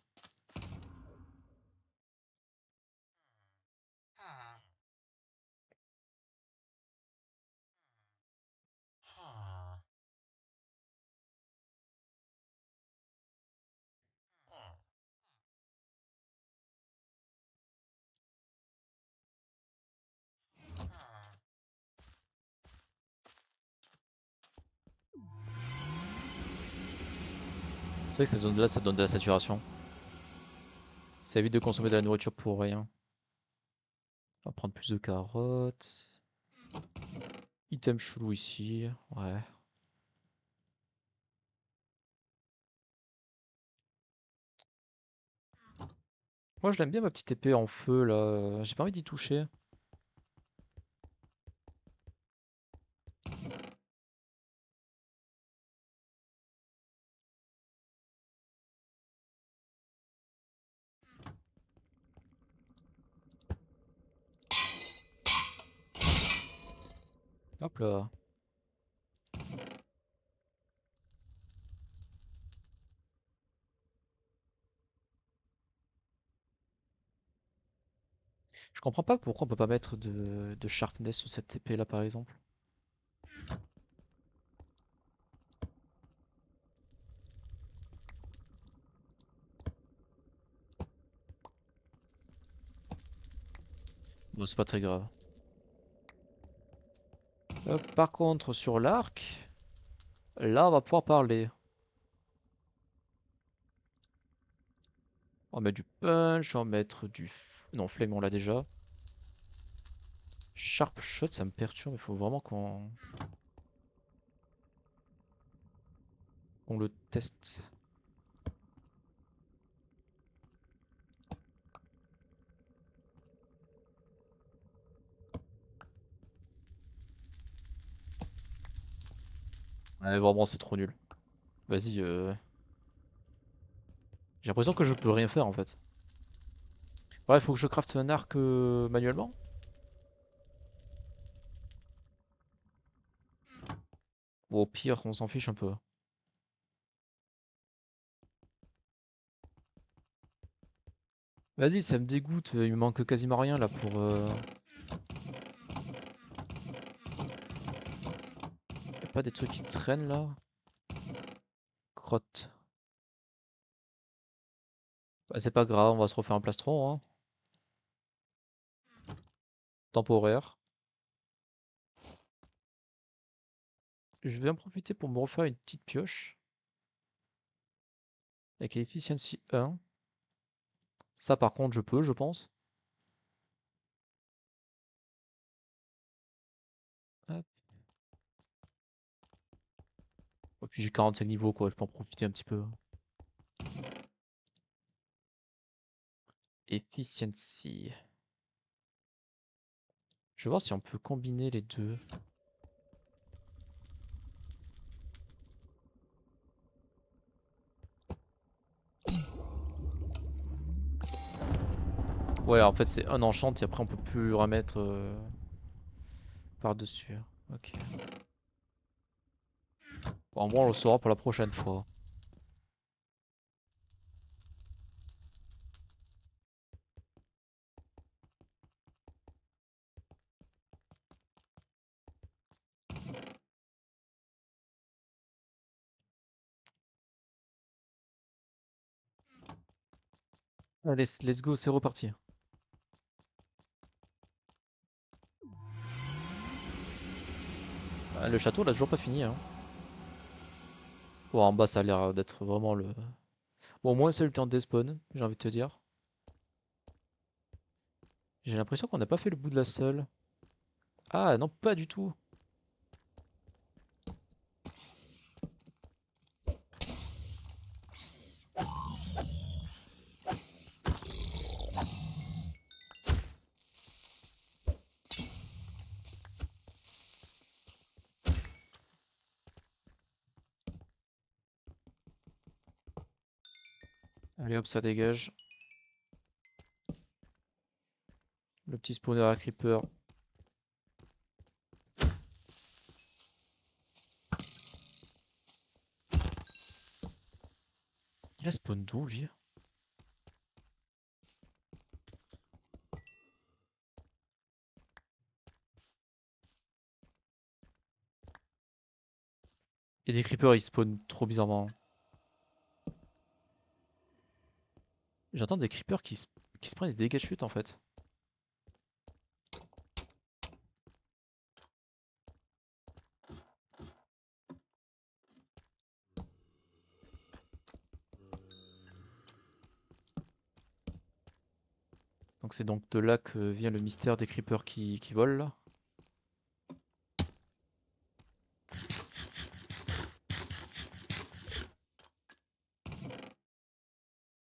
C'est vrai que cette zone-là, ça donne de la saturation. Ça évite de consommer de la nourriture pour rien. On va prendre plus de carottes. Item chelou ici. Ouais. Moi, je l'aime bien ma petite épée en feu là. J'ai pas envie d'y toucher. Hop là. Je comprends pas pourquoi on peut pas mettre de sharpness sur cette épée là par exemple. Bon, c'est pas très grave. Par contre, sur l'arc, là on va pouvoir parler. On va mettre du punch, on va mettre du... Non, flame on l'a déjà. Sharp shot, ça me perturbe, il faut vraiment qu'on le teste. Ouais, vraiment, c'est trop nul. Vas-y, j'ai l'impression que je peux rien faire en fait. Ouais, il faut que je crafte un arc manuellement. Bon, au pire, on s'en fiche un peu. Vas-y, ça me dégoûte, il me manque quasiment rien là pour... Y a pas des trucs qui traînent là? Crotte. Bah, c'est pas grave, on va se refaire un plastron, hein. Temporaire. Je vais en profiter pour me refaire une petite pioche. Avec Efficiency 1. Ça par contre je peux, je pense. Hop. Et puis j'ai 45 niveaux quoi, je peux en profiter un petit peu. Efficiency. Je vais voir si on peut combiner les deux. Ouais, en fait c'est un enchant et après on peut plus le remettre par-dessus. Ok. Bon, au moins on le saura pour la prochaine fois. Allez, let's go, c'est reparti. Ah, le château, là, toujours pas fini, hein. Bon, en bas, ça a l'air d'être vraiment le... Bon, au moins, c'est le temps de despawn, j'ai envie de te dire. J'ai l'impression qu'on n'a pas fait le bout de la salle. Ah, non, pas du tout. Allez, hop, ça dégage. Le petit spawner à creeper. Il a spawn d'où, lui? Et des creepers, ils spawnent trop bizarrement. J'entends des creepers qui se prennent des dégâts de chute, en fait. Donc c'est donc de là que vient le mystère des creepers qui volent là.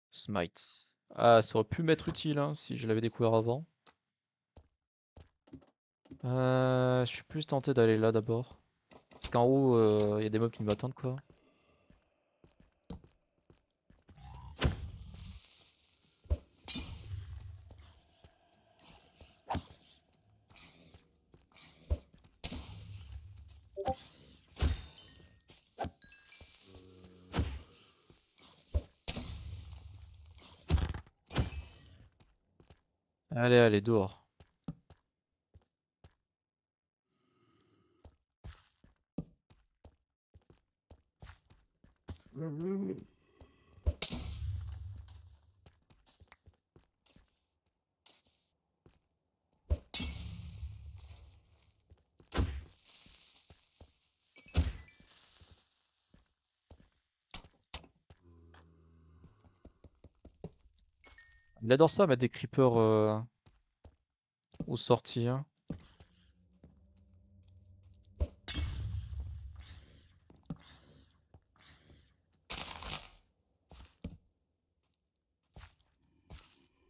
Smites. Ah, ça aurait pu m'être utile hein, si je l'avais découvert avant. Je suis plus tenté d'aller là d'abord. Parce qu'en haut, il y a des mobs qui m'attendent quoi. Allez, allez, dehors. Il adore ça, mettre des creepers aux sorties. Hein.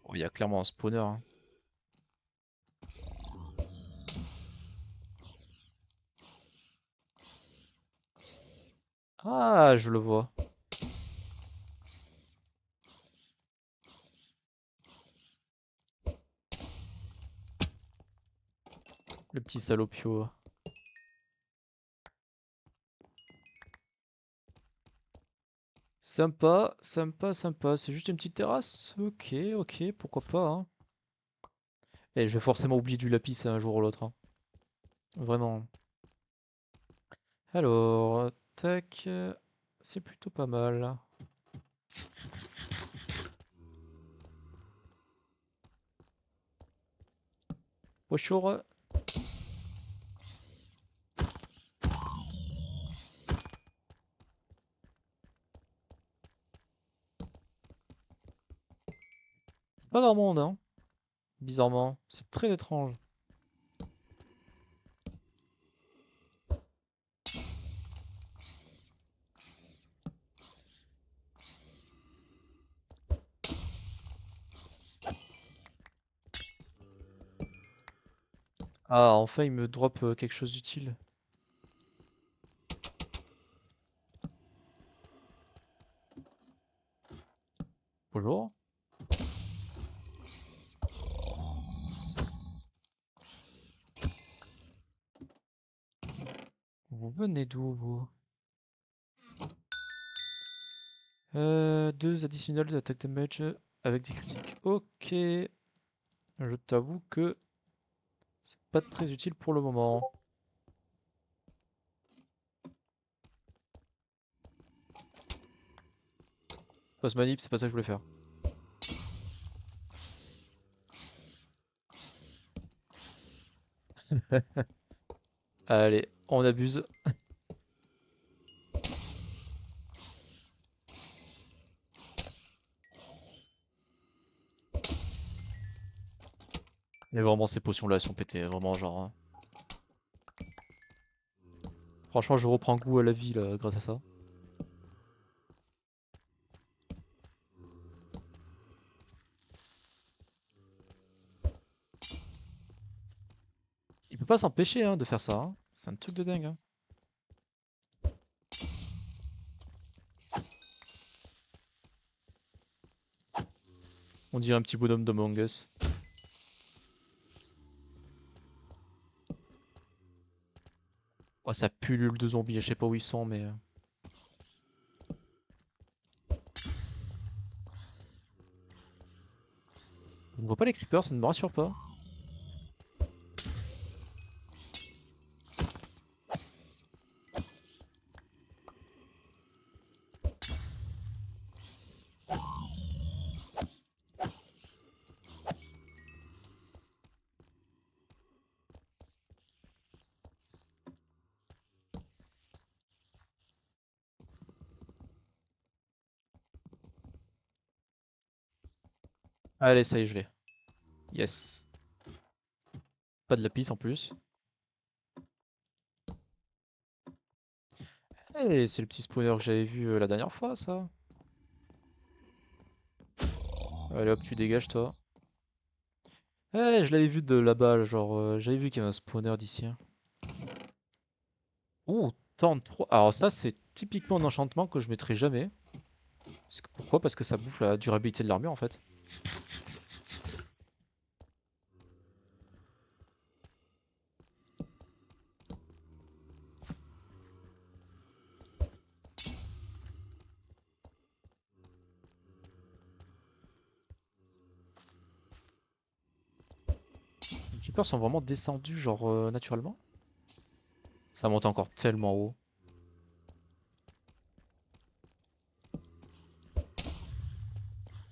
Oh, il y a clairement un spawner. Hein. Ah, je le vois. Le petit salopio. Sympa, sympa, sympa. C'est juste une petite terrasse? Ok, ok, pourquoi pas. Hein. Et je vais forcément oublier du lapis un jour ou l'autre. Hein. Vraiment. Alors, tac. C'est plutôt pas mal. Bonjour. Pas grand monde, hein. Bizarrement. C'est très étrange. Ah, enfin, il me drop quelque chose d'utile. Bonjour. Vous venez d'où, vous? 2 additionnels d'attaque damage avec des critiques. Ok. Je t'avoue que c'est pas très utile pour le moment. Post manip, c'est pas ça que je voulais faire. Allez, on abuse. Mais vraiment, ces potions-là, elles sont pétées. Vraiment, genre. Hein. Franchement, je reprends goût à la vie là, grâce à ça. Il peut pas s'empêcher hein, de faire ça. Hein. C'est un truc de dingue. Hein. On dirait un petit bonhomme d'Among Us. Oh, ça pullule de zombies. Je sais pas où ils sont, mais. Je ne vois pas les creepers, ça ne me rassure pas. Allez, ça y est, je l'ai. Yes. Pas de lapis en plus. Eh, c'est le petit spawner que j'avais vu la dernière fois, ça. Allez hop, tu dégages, toi. Eh, je l'avais vu de là-bas, genre, j'avais vu qu'il y avait un spawner d'ici, hein. Ouh, 33. Alors ça, c'est typiquement un enchantement que je mettrai jamais. Pourquoi? Parce que ça bouffe la durabilité de l'armure, en fait. Les creepers sont vraiment descendus, genre, naturellement. Ça monte encore tellement haut.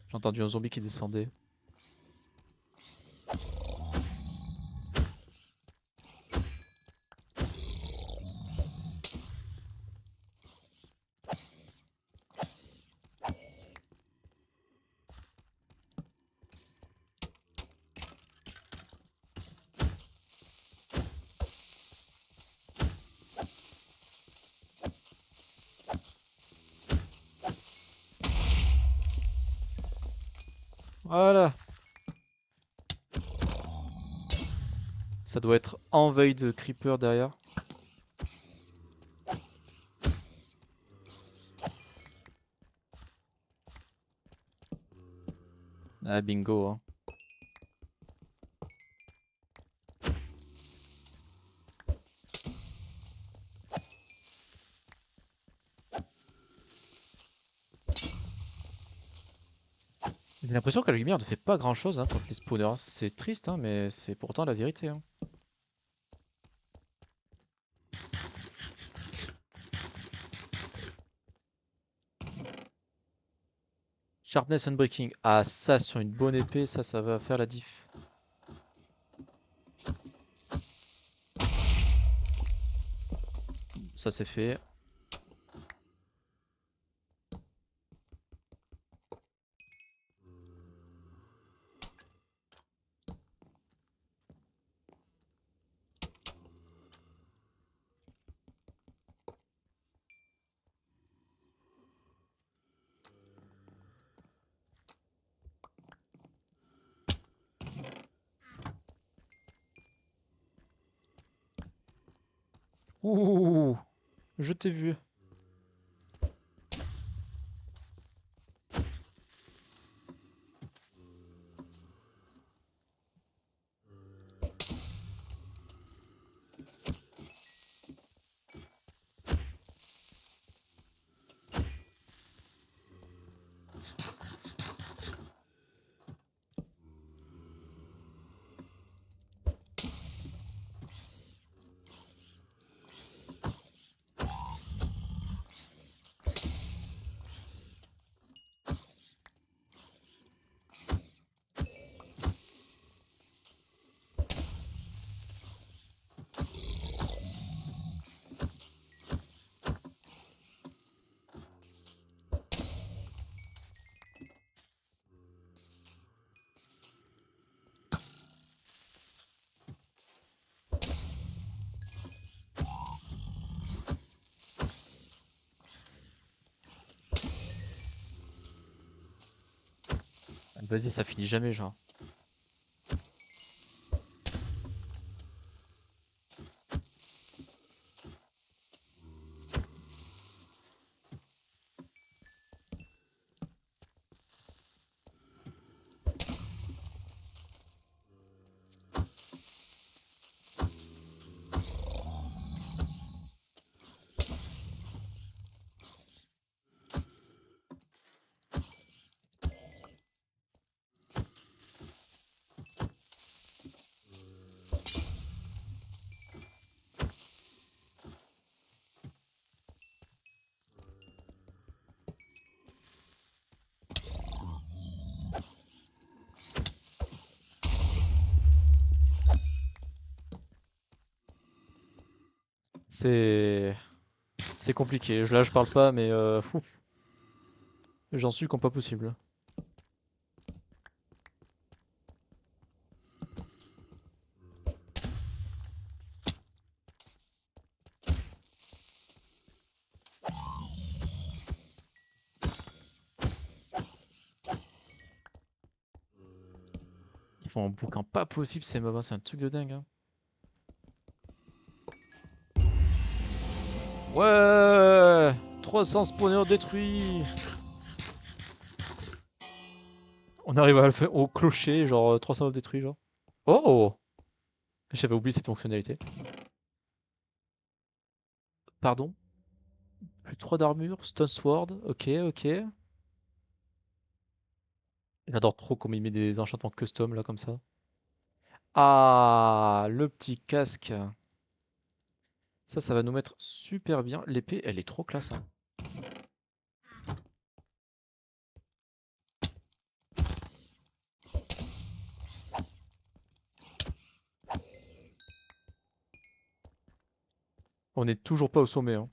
J'ai entendu un zombie qui descendait. Voilà. Ça doit être en veille de creeper derrière. Ah, bingo, hein. J'ai l'impression que la lumière ne fait pas grand-chose hein, contre les spawners. C'est triste, hein, mais c'est pourtant la vérité, hein. Sharpness Unbreaking. Ah, ça, sur une bonne épée, ça va faire la diff. Ça, c'est fait. Ouh, je t'ai vu. Vas-y, ça finit jamais, genre. C'est... C'est compliqué. Là, je parle pas, mais ouf, j'en suis comme pas possible. Ils font un bouquin pas possible ces mobs, hein, c'est un truc de dingue. Hein. Ouais, 300 spawners détruits. On arrive à le faire au clocher, genre 300 détruits, genre. Oh! J'avais oublié cette fonctionnalité. Pardon? Plus 3 d'armure, Stone Sword, ok, ok. J'adore trop comme il met des enchantements custom là comme ça. Ah, le petit casque. Ça va nous mettre super bien. L'épée, elle est trop classe. Hein. On est toujours pas au sommet. Hein.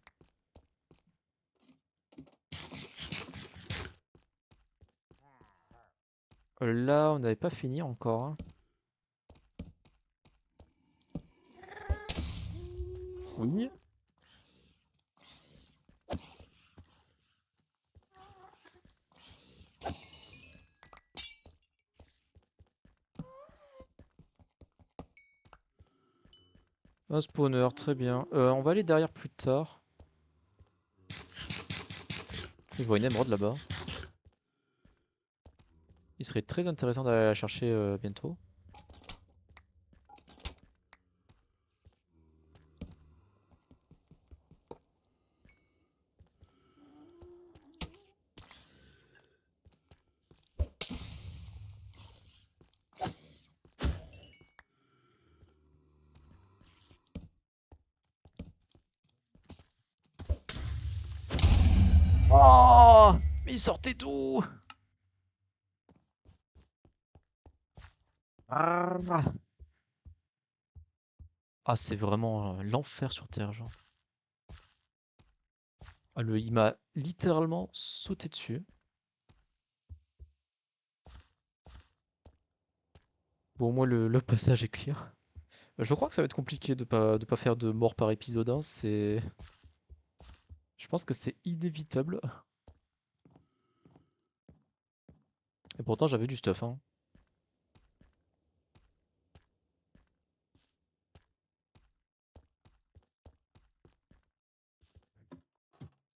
Là, on n'avait pas fini encore. Hein. Oui. Un spawner, très bien. On va aller derrière plus tard. Je vois une émeraude là-bas. Il serait très intéressant d'aller la chercher bientôt. Oh! Mais il sortait d'où? Ah, ah c'est vraiment l'enfer sur Terre, genre. Ah, il m'a littéralement sauté dessus. Bon, au moins le passage est clear. Je crois que ça va être compliqué de pas faire de mort par épisode 1, c'est... Je pense que c'est inévitable. Et pourtant j'avais du stuff, hein.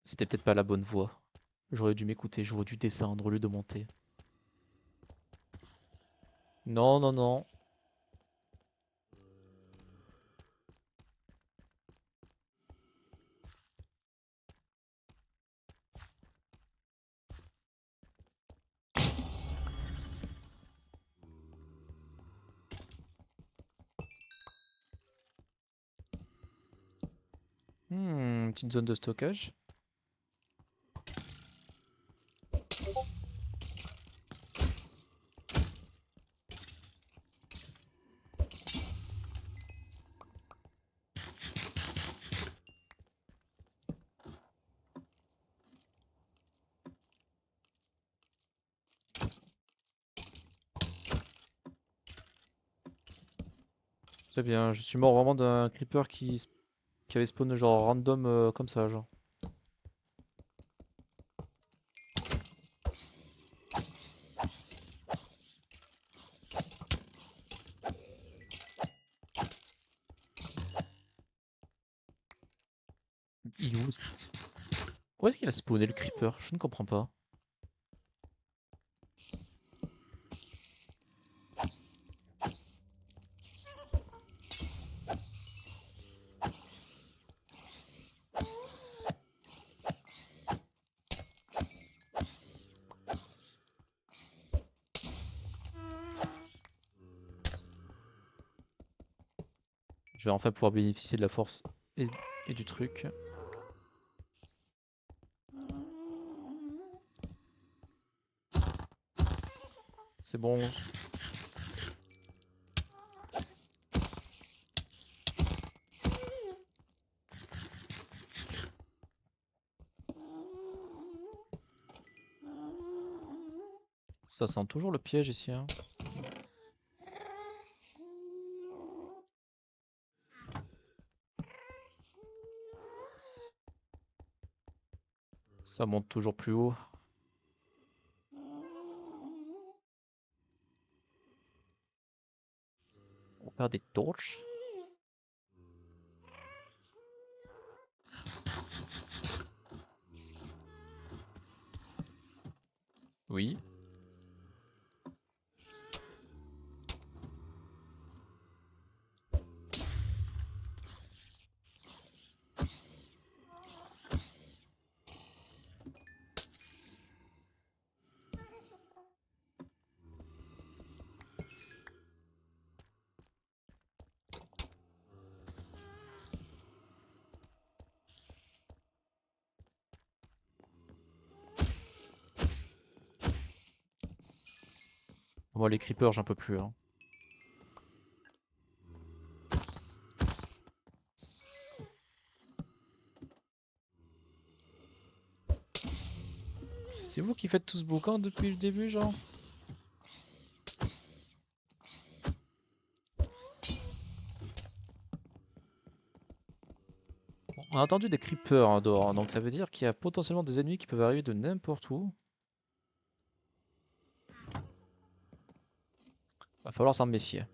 C'était peut-être pas la bonne voie. J'aurais dû m'écouter, j'aurais dû descendre au lieu de monter. Non, non, non. Petite zone de stockage. Très bien, je suis mort vraiment d'un creeper qui avait spawn genre random comme ça, genre. Il est où? Où est-ce qu'il a spawné le creeper? Je ne comprends pas. Je vais enfin pouvoir bénéficier de la force et du truc. C'est bon. Ça sent toujours le piège ici, hein. Ça monte toujours plus haut. Faire des torches. Oui. Moi les creepers j'en peux plus. Hein. C'est vous qui faites tout ce boucan depuis le début genre? Bon, on a entendu des creepers hein, dehors, hein, donc ça veut dire qu'il y a potentiellement des ennemis qui peuvent arriver de n'importe où. Va falloir s'en méfier.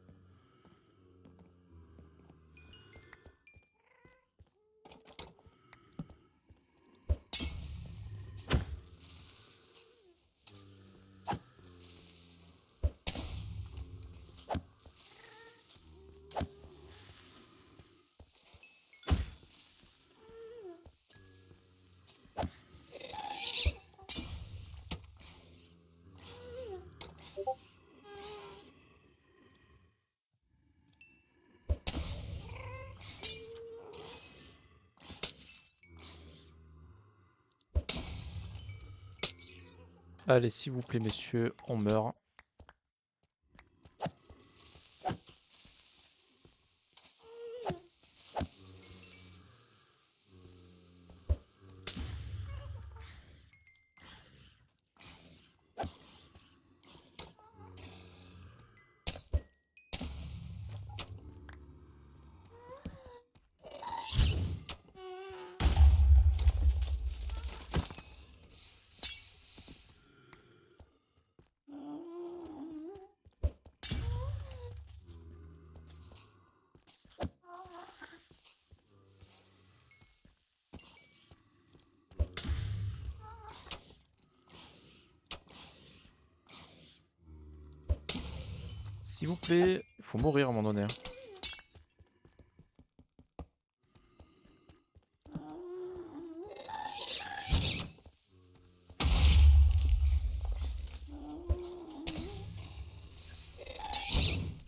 Allez, s'il vous plaît, messieurs, on meurt. S'il vous plaît, il faut mourir à un moment donné.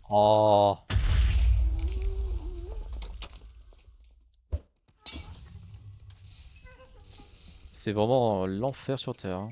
Oh, c'est vraiment l'enfer sur Terre. Hein.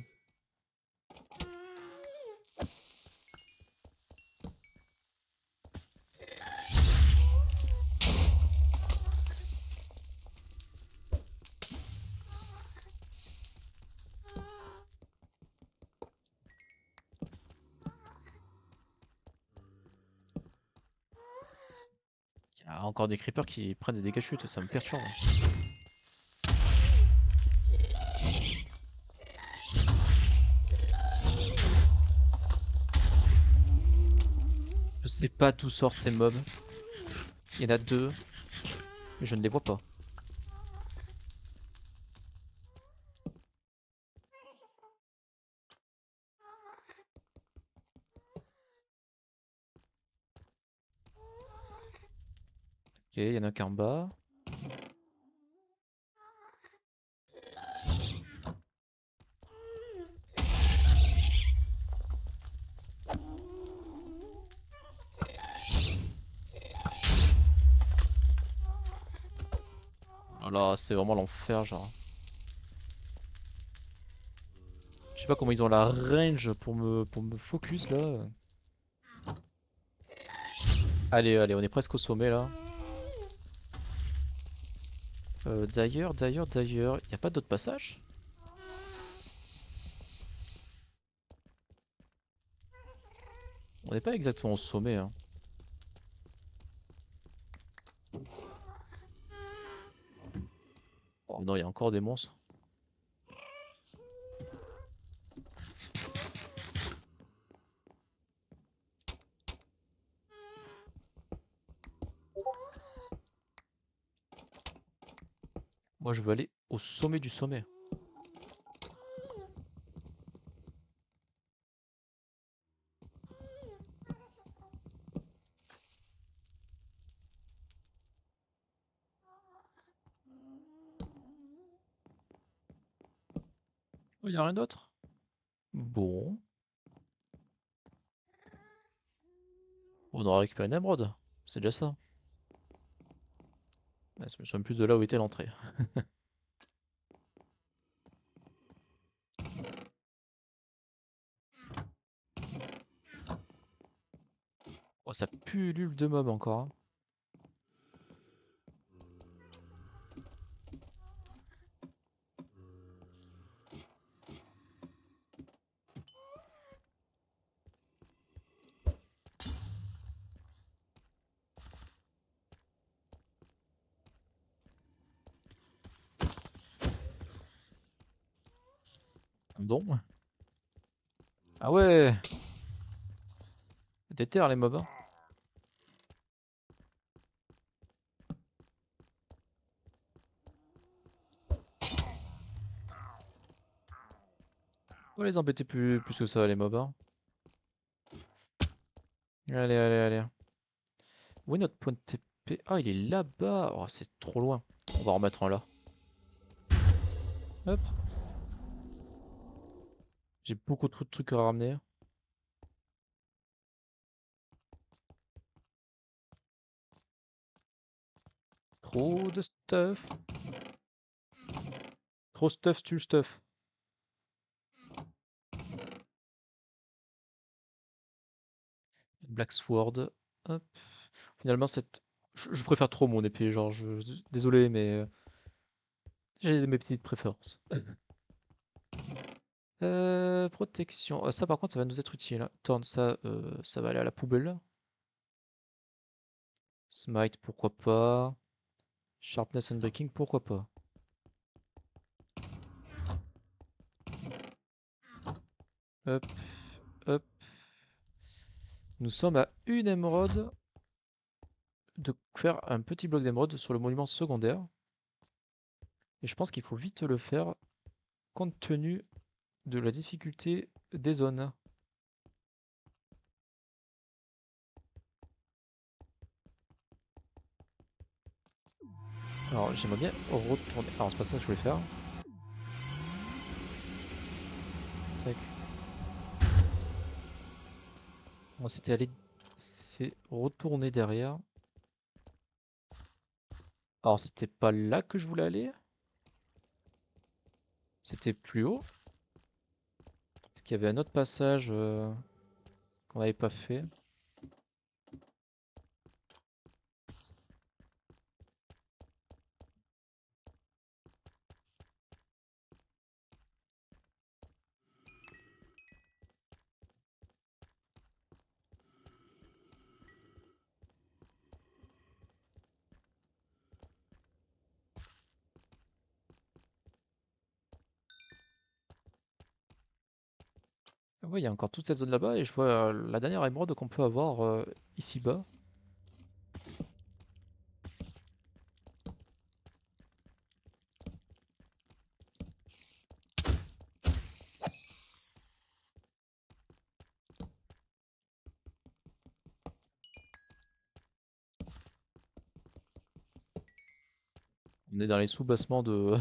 Il y a encore des creepers qui prennent des dégâts chutes, ça me perturbe. Je sais pas d'où sortent ces mobs. Il y en a deux, mais je ne les vois pas. Ok, il y en a qu'un en bas. Oh là, c'est vraiment l'enfer, genre. Je sais pas comment ils ont la range pour me focus là. Allez, allez, on est presque au sommet là. D'ailleurs, y a pas d'autre passage? On n'est pas exactement au sommet. Hein. Oh non, il y a encore des monstres. Moi, je veux aller au sommet du sommet. Oh, y a rien d'autre? Bon. On aura récupéré une émeraude. C'est déjà ça. Ouais, je me souviens plus de là où était l'entrée. Oh, ça pullule de mobs encore, hein. Donc. Ah ouais! Déterre les mobs, hein. On va les embêter plus que ça, les mobs, hein. Allez, allez, allez. Où est notre point de TP? Ah, il est là-bas. Oh, c'est trop loin. On va en remettre un là. Hop. J'ai beaucoup trop de trucs à ramener. Trop de stuff. Trop stuff, tue stuff. Black Sword. Hop. Finalement, cette... je préfère trop mon épée, genre, désolé, mais j'ai mes petites préférences. Protection. Ça, par contre, ça va nous être utile, hein. Torn, ça va aller à la poubelle. Smite, pourquoi pas. Sharpness and Breaking, pourquoi pas. Hop, hop. Nous sommes à une émeraude de faire un petit bloc d'émeraude sur le monument secondaire. Et je pense qu'il faut vite le faire compte tenu de la difficulté des zones. Alors j'aimerais bien retourner. Alors c'est pas ça que je voulais faire. Tac. Bon, c'était aller. C'est retourner derrière. Alors c'était pas là que je voulais aller. C'était plus haut. Parce qu'il y avait un autre passage qu'on n'avait pas fait. Ah ouais, il y a encore toute cette zone là-bas et je vois la dernière émeraude qu'on peut avoir ici-bas. On est dans les sous-bassements de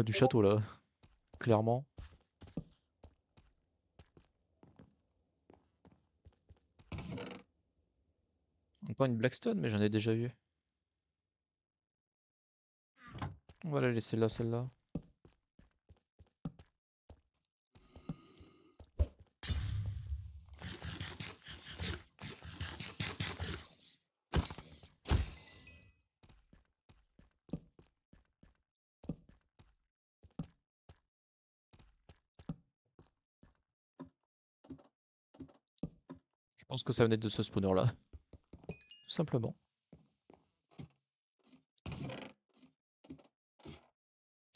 du château là, clairement. Encore une Blackstone, mais j'en ai déjà eu. On va la laisser là, celle-là. Je pense que ça venait de ce spawner là, tout simplement.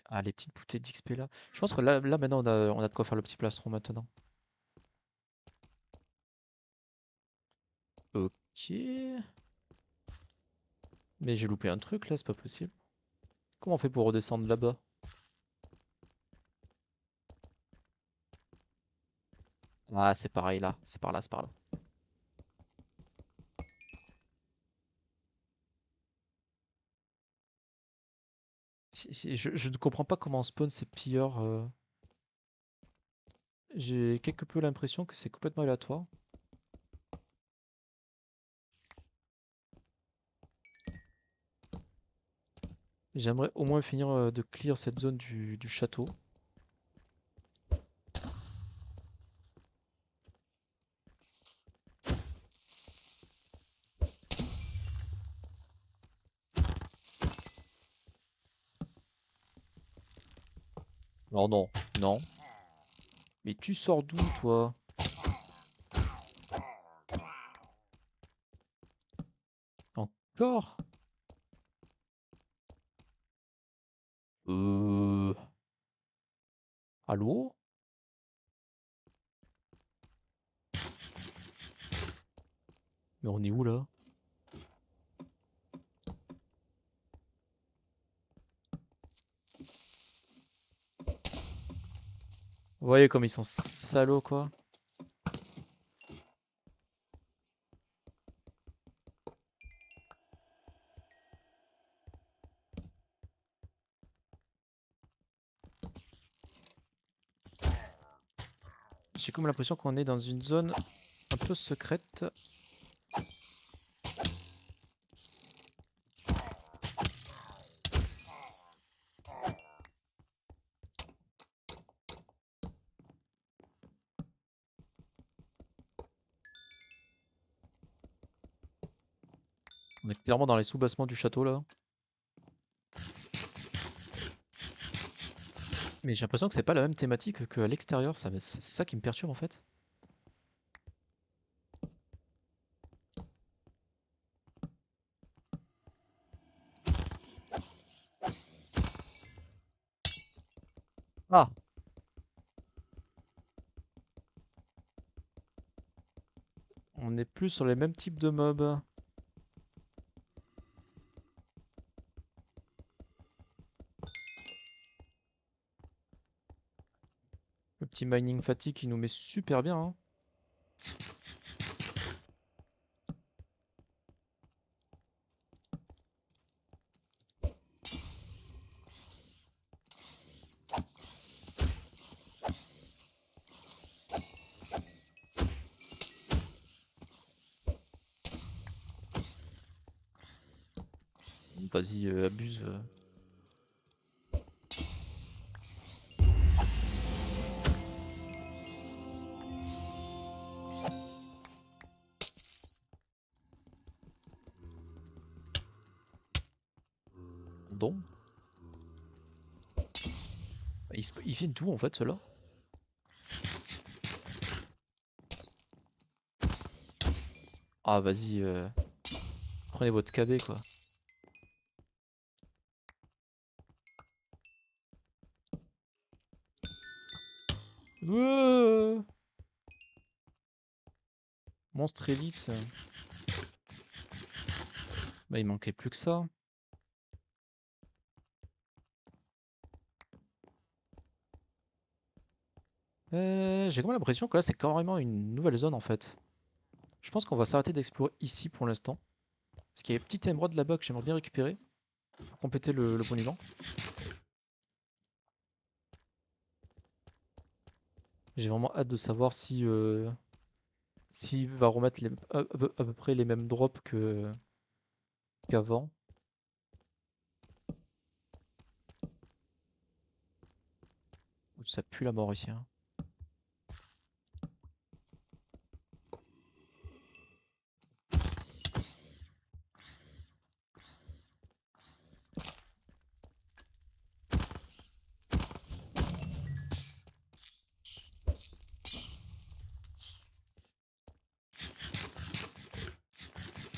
Ah, les petites bouteilles d'XP là. Je pense que là maintenant on a de quoi faire le petit plastron maintenant. Ok. Mais j'ai loupé un truc là, c'est pas possible. Comment on fait pour redescendre là-bas? Ah, c'est pareil là. C'est par là, c'est par là. Je ne comprends pas comment on spawn ces pilleurs. J'ai quelque peu l'impression que c'est complètement aléatoire. J'aimerais au moins finir de clear cette zone du château. Non, non, non. Mais tu sors d'où, toi? Encore? Euh... Allô? Mais on est où là? Vous voyez comme ils sont salauds, quoi. J'ai comme l'impression qu'on est dans une zone un peu secrète. On est clairement dans les sous-bassements du château là. Mais j'ai l'impression que c'est pas la même thématique qu'à l'extérieur. C'est ça qui me perturbe en fait. Ah! On est plus sur les mêmes types de mobs. Le petit mining fatigue qui nous met super bien, hein. Vas-y, abuse. Pardon. Ils viennent d'où en fait ceux-là? Ah vas-y, prenez votre KB quoi. Ouah, monstre élite. Bah il manquait plus que ça. J'ai quand même l'impression que là c'est carrément une nouvelle zone en fait. Je pense qu'on va s'arrêter d'explorer ici pour l'instant. Parce qu'il y a une petite émeraude là-bas que j'aimerais bien récupérer pour compléter le monument. J'ai vraiment hâte de savoir si s'il va remettre à peu près les mêmes drops qu'avant. Ça pue la mort ici, hein.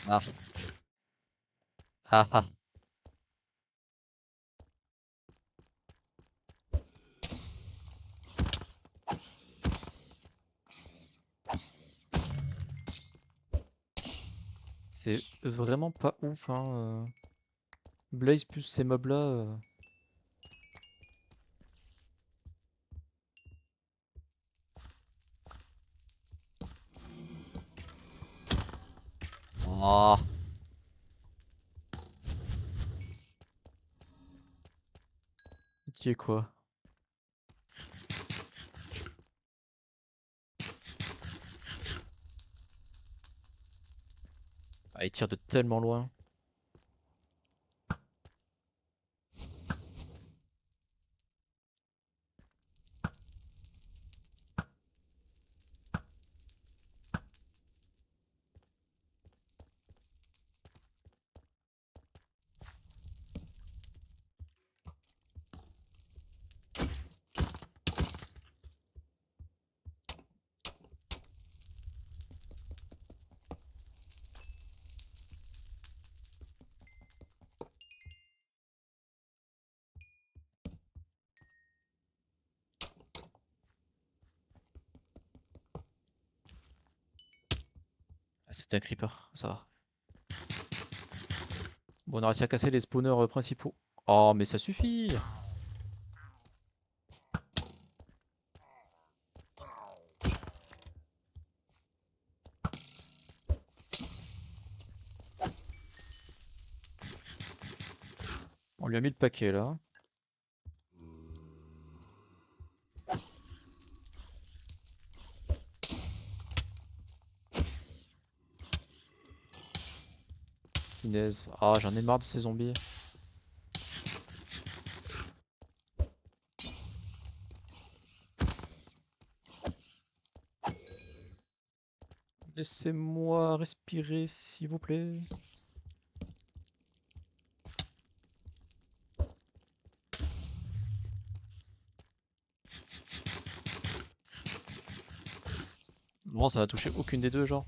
Ah. Ah ah. C'est vraiment pas ouf, hein. Blaze plus ces mobs là. Ah, pitié quoi. Ah, il tire de tellement loin. Ah, c'était un creeper, ça va. Bon, on a réussi à casser les spawners principaux. Oh, mais ça suffit! On lui a mis le paquet là. Punaise. Ah, j'en ai marre de ces zombies. Laissez-moi respirer, s'il vous plaît. Bon, ça va toucher aucune des deux, genre.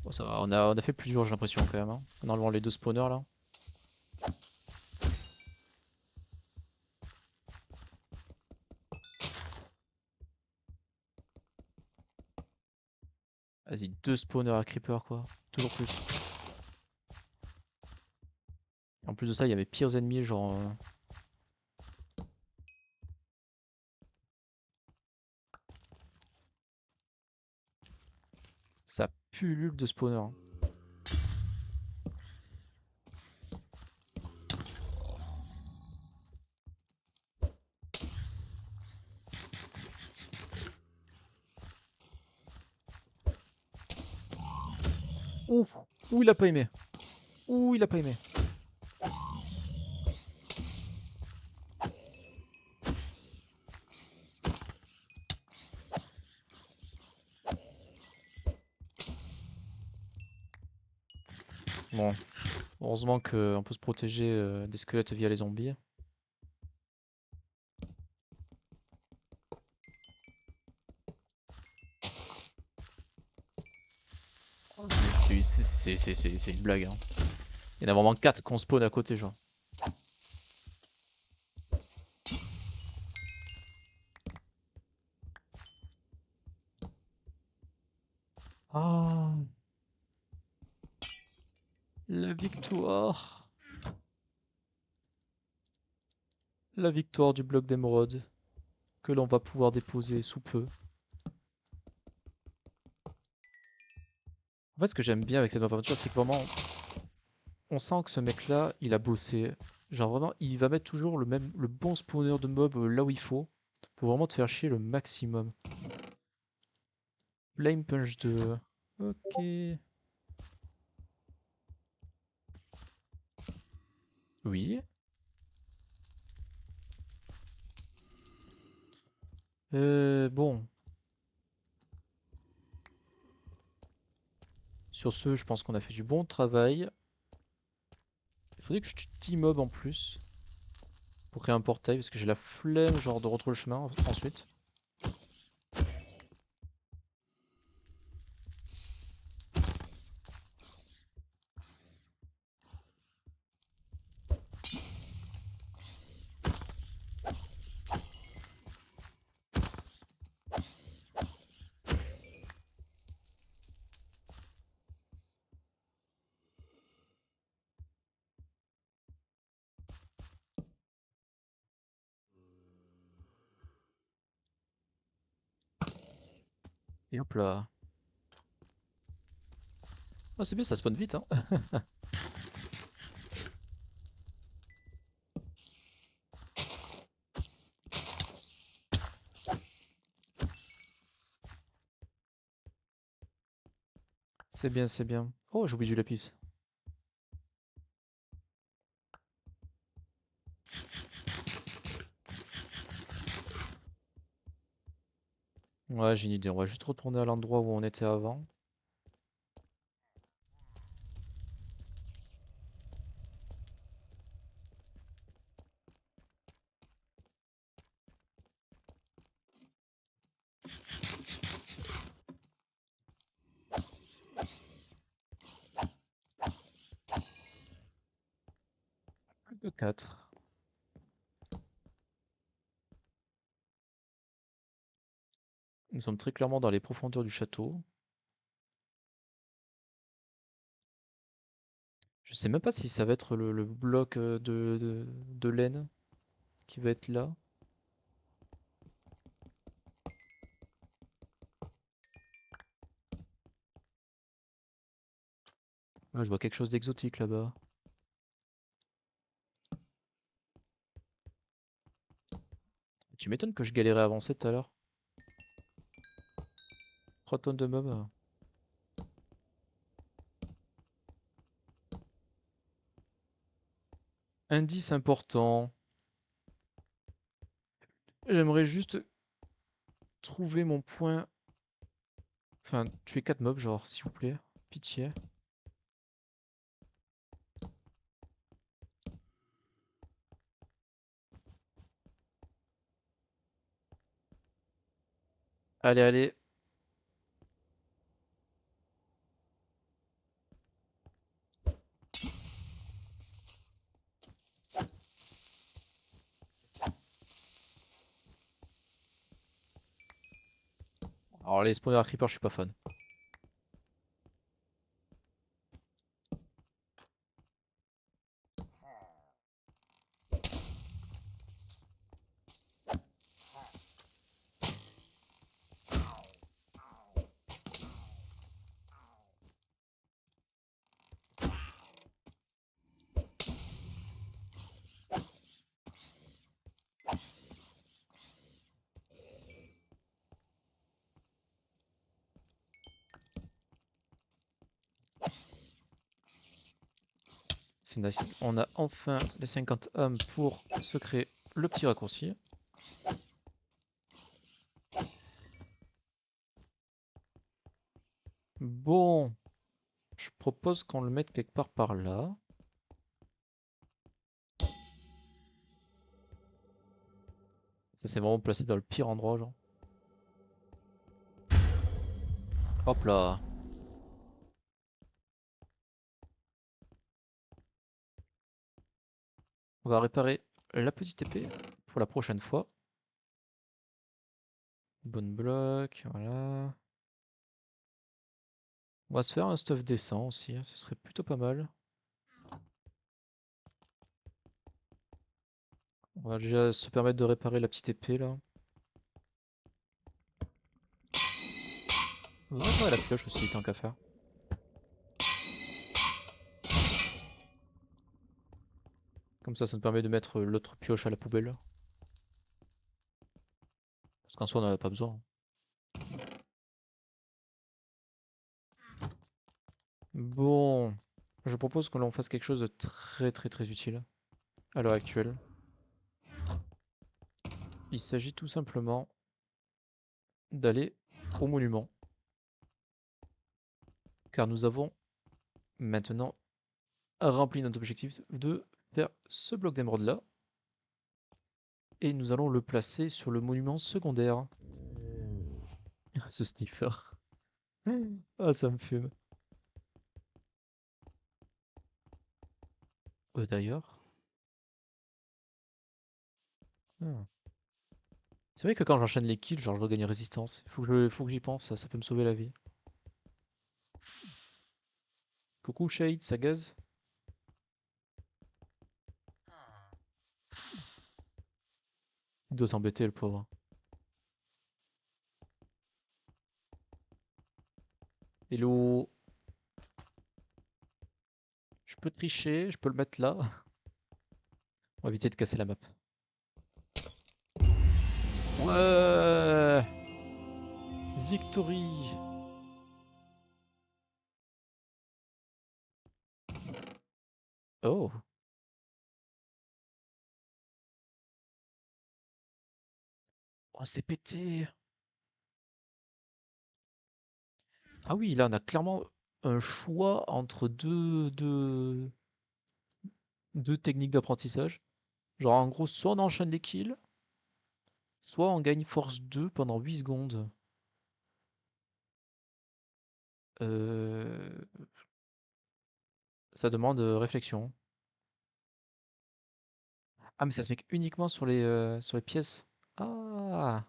Bon, ça va, on a fait plus dur, j'ai l'impression, quand même, hein, en enlevant les deux spawners, là. Vas-y, deux spawners à creeper, quoi. Toujours plus. En plus de ça, il y a mes pires ennemis, genre... Ça pullule de spawners. Ouh, ouh, il a pas aimé. Ouh, il a pas aimé. Bon, heureusement qu'on peut se protéger des squelettes via les zombies. Mais c'est une blague, hein. Il y en a vraiment 4 qu'on spawn à côté, genre. Ah, la victoire. La victoire du bloc d'émeraude que l'on va pouvoir déposer sous peu. En fait, ce que j'aime bien avec cette aventure, c'est que vraiment, on sent que ce mec-là, il a bossé. Genre vraiment, il va mettre toujours le bon spawner de mob là où il faut pour vraiment te faire chier le maximum. Flame Punch 2. Ok. Oui. Bon. Sur ce, je pense qu'on a fait du bon travail. Il faudrait que je tue 10 mobs en plus pour créer un portail parce que j'ai la flemme genre de retrouver le chemin ensuite. Et hop là. Ah, c'est bien, ça spawn vite, hein. C'est bien, c'est bien. Oh, j'ai oublié du lapis. Ouais, j'ai une idée. On va juste retourner à l'endroit où on était avant. Le 4. Nous sommes très clairement dans les profondeurs du château. Je sais même pas si ça va être le bloc de laine qui va être là. Ouais, je vois quelque chose d'exotique là-bas. Tu m'étonnes que je galérais à avancer tout à l'heure. 3 tonnes de mobs. Indice important. J'aimerais juste trouver mon point. Enfin, tuer 4 mobs, genre, s'il vous plaît. Pitié. Allez, allez. Alors, les spawners creepers, je suis pas fan. C'est nice. On a enfin les 50 âmes pour se créer le petit raccourci. Bon, je propose qu'on le mette quelque part par là. Ça, c'est vraiment placé dans le pire endroit, genre. Hop là. On va réparer la petite épée pour la prochaine fois. Bonne bloc, voilà. On va se faire un stuff décent aussi, hein, ce serait plutôt pas mal. On va déjà se permettre de réparer la petite épée là. On va réparer la pioche aussi, tant qu'à faire. Comme ça nous permet de mettre l'autre pioche à la poubelle. Parce qu'en soi, on n'en a pas besoin. Bon, je propose que l'on fasse quelque chose de très utile à l'heure actuelle. Il s'agit tout simplement d'aller au monument. Car nous avons maintenant rempli notre objectif de faire ce bloc d'émeraude là. Et nous allons le placer sur le monument secondaire. Ce sniffer. Ah, ça me fume. D'ailleurs. Ah. C'est vrai que quand j'enchaîne les kills, genre je dois gagner résistance. Faut que j'y pense, ça peut me sauver la vie. Coucou Shade, ça gaze? Il doit s'embêter le pauvre. Hello. Je peux tricher, je peux le mettre là. On va éviter de casser la map. Ouais. Victory. Oh. Oh, c'est pété. Ah oui, là, on a clairement un choix entre deux techniques d'apprentissage. Genre, en gros, soit on enchaîne les kills, soit on gagne force 2 pendant 8 secondes. Euh, Ça demande réflexion. Ah, mais ça se met uniquement sur les pièces. Ah,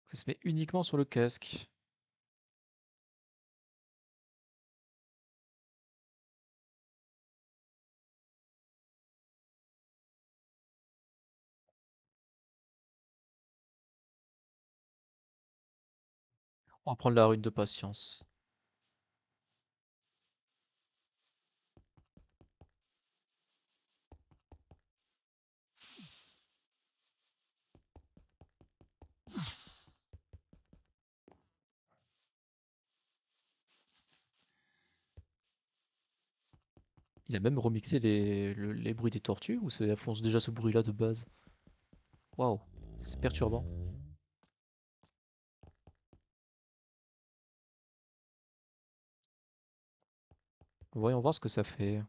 ça se met uniquement sur le casque. On va prendre la rune de patience. Il a même remixé les bruits des tortues ou ça fonce déjà ce bruit-là de base? Waouh, c'est perturbant. Voyons voir ce que ça fait.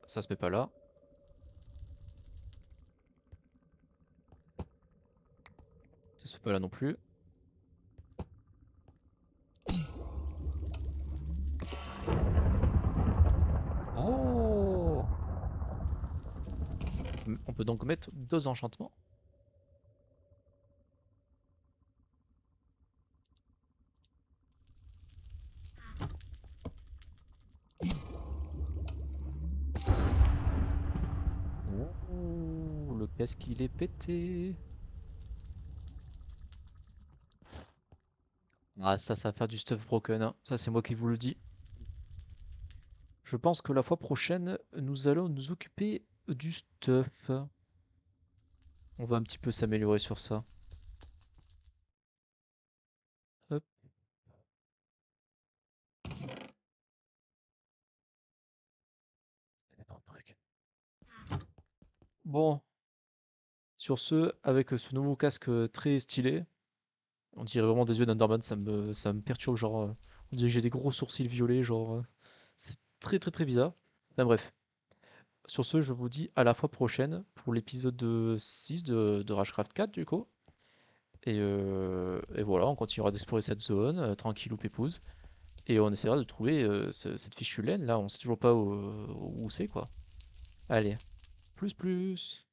Ça se met pas là. Ça se met pas là non plus. Oh! On peut donc mettre 2 enchantements. Oh, le casque il est pété. Ah ça va faire du stuff broken, hein. Ça c'est moi qui vous le dis. Je pense que la fois prochaine, nous allons nous occuper du stuff. On va un petit peu s'améliorer sur ça. Hop. Il y a trop de trucs. Bon, sur ce, avec ce nouveau casque très stylé, on dirait vraiment des yeux d'Underman, ça me perturbe, genre, on dirait que j'ai des gros sourcils violets, genre, c'est très très très bizarre. Enfin bref, sur ce, je vous dis à la fois prochaine pour l'épisode 6 de Ragecraft 4 du coup. Et voilà, on continuera d'explorer cette zone, tranquille ou pépouze. Et on essaiera de trouver cette fichue laine là, on sait toujours pas où c'est quoi. Allez, plus plus!